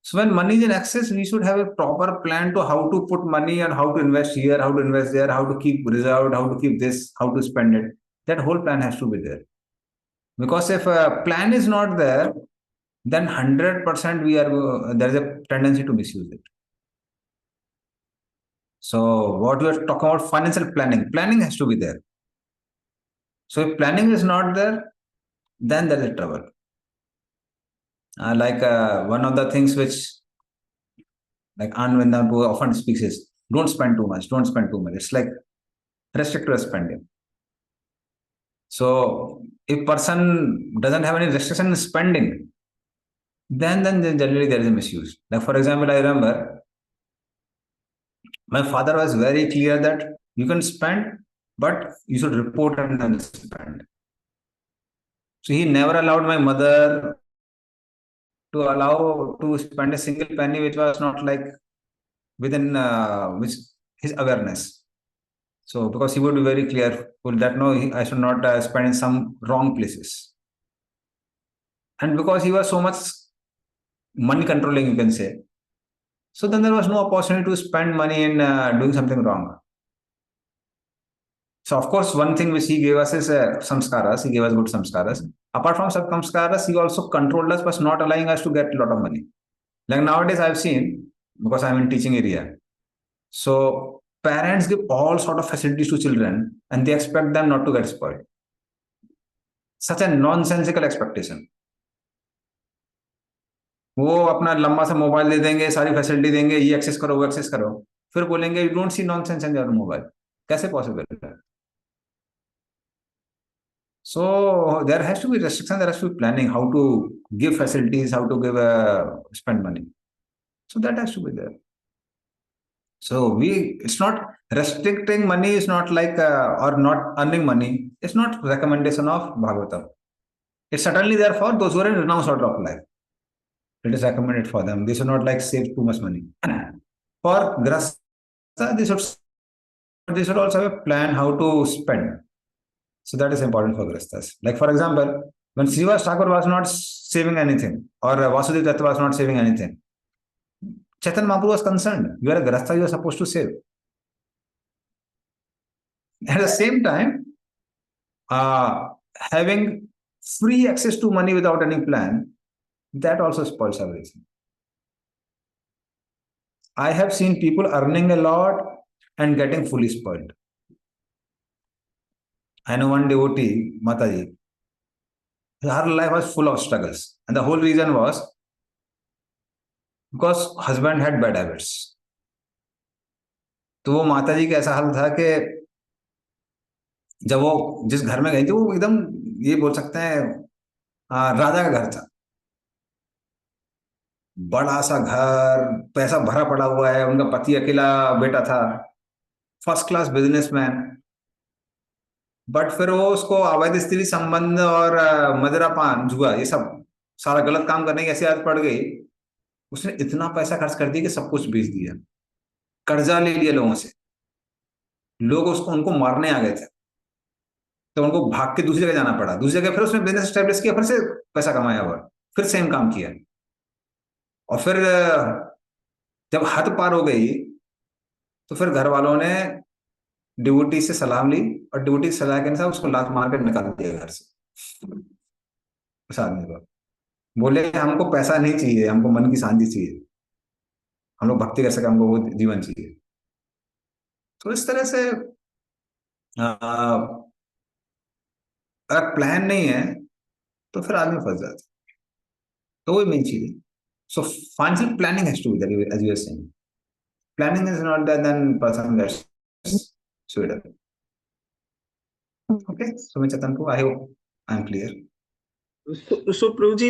So when money is in excess, we should have a proper plan to how to put money and how to invest here, how to invest there, how to keep reserved, how to keep this, how to spend it. That whole plan has to be there. Because if a plan is not there, then 100% there is a tendency to misuse it. So what we are talking about, financial planning has to be there. So if planning is not there, then there is trouble. One of the things which like Anand often speaks is, don't spend too much, don't spend too much. It's like restrictive spending. So if person doesn't have any restriction in spending, then generally there is a misuse. Like for example, I remember my father was very clear that you can spend, but you should report and then spend. So he never allowed my mother to spend a single penny which was not like within which his awareness. So because he would be very clear that no, I should not spend in some wrong places. And because he was so much money controlling, you can say, so then there was no opportunity to spend money in doing something wrong. So of course, one thing which he gave us is samskaras. He gave us good samskaras. Apart from samskaras, he also controlled us, but not allowing us to get a lot of money. Like nowadays, I've seen, because I'm in teaching area, so parents give all sort of facilities to children, and they expect them not to get spoiled. Such a nonsensical expectation. वो अपना लंबा सा mobile दे देंगे, सारी facility देंगे, ये access करो, वो एक्सेस करो, फिर बोलेंगे you don't see nonsense in your mobile. कैसे पॉसिबल है? So there has to be restriction, there has to be planning, how to give facilities, how to give spend money. So that has to be there. So it's not restricting money, is not like or not earning money. It's not recommendation of Bhagavatam. It's certainly there for those who are in renounced order of life. It is recommended for them. They should not like save too much money. For Grahastha, they should also have a plan how to spend. So that is important for Grahasthas. Like for example, when Srivas Thakur was not saving anything, or Vasudeva Datta was not saving anything, Chaitanya Mahaprabhu was concerned. You are a Grahastha, you are supposed to save. At the same time, having free access to money without any plan, that also spoils everything. I have seen people earning a lot and getting fully spoiled. I know one devotee, Mataji. her life was full of struggles, and the whole reason was because husband had bad habits. तो वो माता जी का ऐसा हाल था कि जब वो जिस घर में गई थी वो एकदम, ये बोल सकते हैं, राजा का घर था। बड़ा सा घर, पैसा भरा पड़ा हुआ है, उनका पति अकेला बेटा था, फर्स्ट क्लास बिजनेसमैन। बट फिर वो उसको अवैध स्त्री संबंध और मदिरा पान जुआ ये सब सारा गलत काम करने की ऐसी आदत पड़ गई, उसने इतना पैसा खर्च कर दिया कि सब कुछ बेच दिया, कर्जा ले लिया लोगों से, लोग उसको उनको मारने आ गए थे, तो उनको भाग के दूसरी जगह जाना पड़ा। दूसरी जगह फिर उसने बिजनेस स्टैब्लिश किया, फिर से पैसा कमाया हुआ, फिर सेम काम किया। और फिर जब हद पार हो गई तो फिर घर वालों ने डिवोटी से सलाह ली, और डिवोटी की सलाह के अनुसार उसको लात मार कर निकाल दिया घर से। उस आदमी को बोले हमको पैसा नहीं चाहिए, हमको मन की शांति चाहिए, हम लोग भक्ति कर सके, हमको वो जीवन चाहिए। तो इस तरह से अगर प्लान नहीं है तो फिर आदमी फंस जाता है। तो वही मेन चीज है। So financial planning has to be there, as you are saying. Planning is not there then person gets Sweden. Okay, so Chetanpu, I hope I'm clear. So Prabhuji,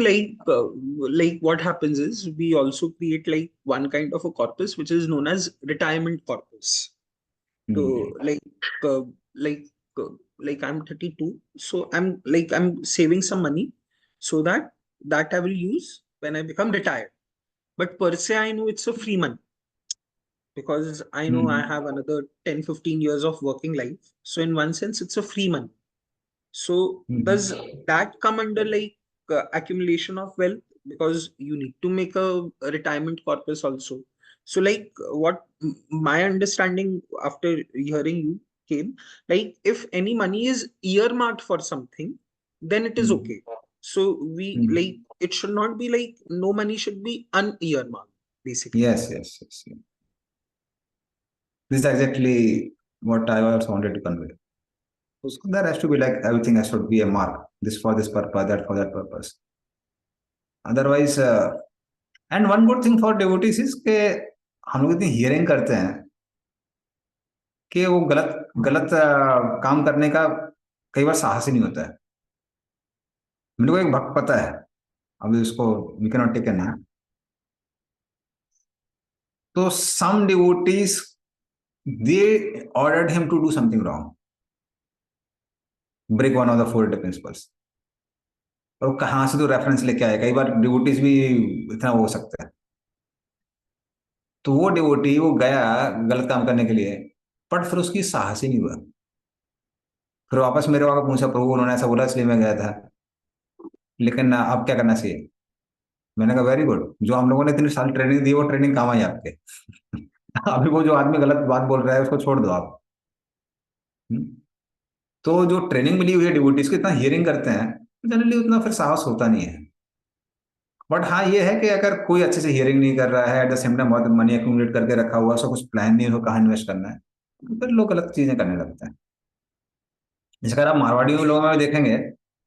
like what happens is we also create like one kind of a corpus which is known as retirement corpus. So like I'm 32, so I'm saving some money so that I will use when I become retired. But per se, I know it's a free money because I know I have another 10-15 years of working life. So in one sense, it's a free money. So does that come under like accumulation of wealth, because you need to make a retirement corpus also? So like what my understanding after hearing you came, like if any money is earmarked for something, then it is okay. So we like it should not be like no money should be unearmarked basically. Yes. This is exactly what I also wanted to convey. So there has to be like everything has to be a mark. This for this purpose, that for that purpose. Otherwise, and one good thing for devotees is कि हम लोग इतनी hearing करते हैं कि वो गलत काम करने का कई बार साहस ही नहीं होता है। मेरे को एक भक्त पता है, अभी उसको we can not take a name. तो some devotees they ordered him to do something wrong, break one of the 4 principles. और कहां से तो रेफरेंस लेके आए, कई बार डिवोटीज भी इतना हो सकता है। तो वो डिवोटी वो गया गलत काम करने के लिए, बट फिर उसकी साहस ही नहीं हुआ। फिर वापस मेरे वहां पूछा, प्रभु उन्होंने ऐसा बोला इसलिए मैं गया था, लेकिन अब क्या करना चाहिए? मैंने कहा वेरी गुड, जो हम लोगों ने इतनी साल ट्रेनिंग दी वो ट्रेनिंग काम आई आपके। अभी वो जो आदमी गलत बात बोल रहा है उसको छोड़ दो आप। तो जो ट्रेनिंग मिली हुई है डिवोटीज को, इतना हियरिंग करते हैं, जनरली उतना फिर साहस होता नहीं है। बट हाँ ये है कि अगर कोई अच्छे से हियरिंग नहीं कर रहा है, एट द सेम टाइम बहुत मनी एक्यूमुलेट करके रखा हुआ, उसका कुछ प्लान नहीं हो कहाँ इन्वेस्ट करना है, तो फिर लोग गलत चीजें करने लगते हैं। जैसे अगर आप मारवाड़ी लोगों में देखेंगे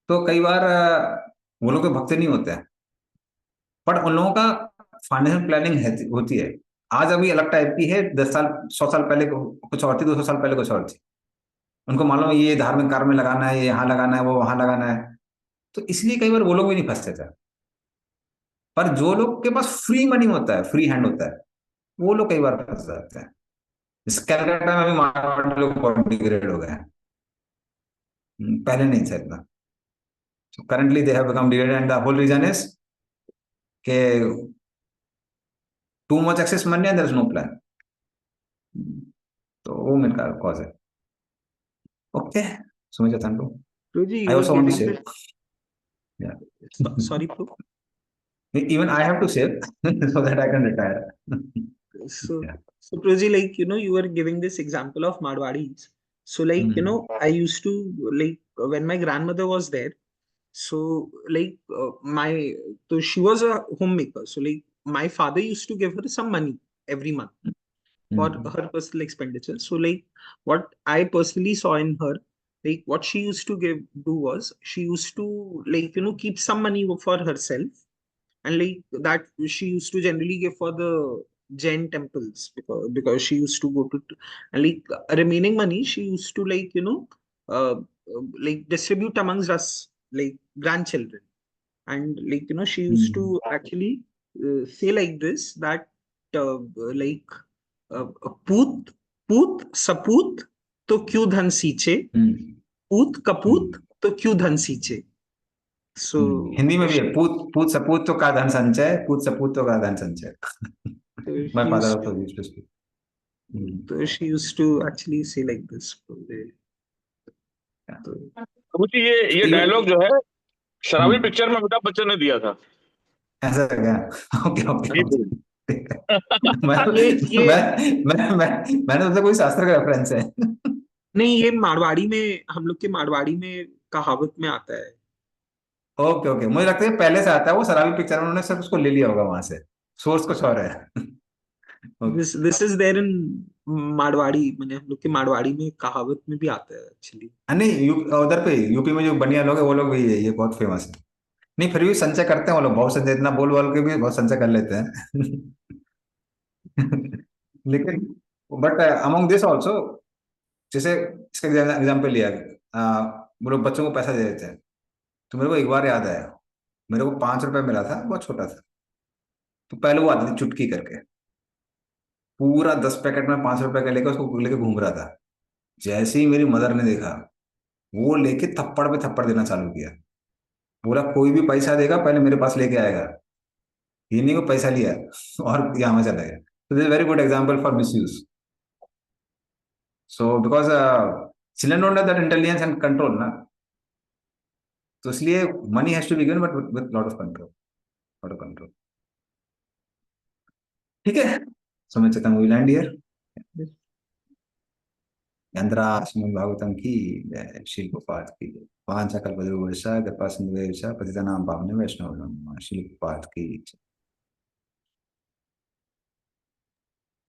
तो कई बार वो लोग तो भक्त नहीं होते हैं, बट उन लोगों का फाइनेंशियल प्लानिंग होती है। आज अभी अलग टाइप की है, 10 साल 100 साल पहले कुछ और थी, 200 साल पहले कुछ और थी। उनको मालूम है ये धार्मिक कार्य में लगाना है, ये यहाँ लगाना है, वो वहां लगाना है, तो इसलिए कई बार वो लोग भी नहीं फंसते थे। पर जो लोग के पास फ्री मनी होता है, फ्री हैंड होता है, वो लोग कई बार फंस जाते हैं। इस कलकत्ता में भी मारवाड़ी लोग बहुत डिग्रेड हो गए हैं, पहले नहीं था इतना। Currently they have become degraded and the whole reason is के too much excess money and there is no plan. तो वो मेन कॉज है। Okay, so Chetanpu, Prabhuji, I you also were want to giving say, yeah, sorry, Prabhu. even I have to save so that I can retire. So, Yeah. so Prabhuji, like, you were giving this example of Marwadis. So, like, I used to, like, when my grandmother was there, so, like, so she was a homemaker. So, like, my father used to give her some money every month for her personal expenditure. So, like, what I personally saw in her like what she used to do was she used to like keep some money for herself, and like that she used to generally give for the Jain temples, because she used to go to, and like remaining money she used to like like distribute amongst us like grandchildren. And like she used to actually say like this, that like पूत पूत सपूत तो क्यों धन सींचे, पूत कपूत तो क्यों धन सींचे. So हिंदी में भी है, पूत पूत सपूत तो का धन संचय, पूत सपूत तो का धन संचय. My father also used to speak. so she used to actually say like this. मुझे ये डायलॉग जो है शराबी पिक्चर में अमिताभ बच्चन ने दिया था. ऐसा क्या? Okay okay. मैंने कोई शास्त्र का रेफरेंस है. नहीं, ये मारवाड़ी में, हम लोग के मारवाड़ी में कहावत में आता है. ओके ओके, मुझे लगता है पहले से आता है वो शराबी पिक्चर, उन्होंने सिर्फ उसको ले लिया होगा वहां से, सोर्स कुछ और है. This is there in Marwari, मैंने हम लोग के मारवाड़ी में कहावत में भी आता है एक्चुअली. नहीं, उधर पे यूपी में जो बनिया लोग है वो लोग भी ये बहुत फेमस है. नहीं, फिर भी संचय करते हैं वो लोग, बहुत संचय, इतना बोल बोल के भी बहुत संचय कर लेते हैं. लेकिन बट अमंग दिस ऑल्सो, जैसे इसका एग्जाम्पल लिया, वो लोग बच्चों को पैसा दे देते हैं. तो मेरे को एक बार याद आया, मेरे को 5 रुपए मिला था, बहुत छोटा था. तो पहले वो आती थी चुटकी करके, पूरा 10 पैकेट में 5 रुपए का लेकर उसको लेके घूम रहा था. जैसे ही मेरी मदर ने देखा, वो लेके थप्पड़ पे थप्पड़ देना चालू किया. बोला कोई भी पैसा देगा पहले मेरे पास लेके आएगा. ये नहीं को पैसा लिया और यहाँ में चला गया. तो this very good example for misuse. So because children don't have that intelligence and control ना, तो इसलिए money has to be given but with lot of control, lot of control. ठीक है, सो मैं चाहता हूँ वी लैंड हियर. यंत्रा श्रीमद् भागवतम की जय, श्री गोपाल की जय. पांच कल्पतरुभ्यश्च कृपा सिंधुभ्यश्च पतितानां पावनेभ्यो वैष्णवेभ्यो नमः. श्री गोपाल की जय.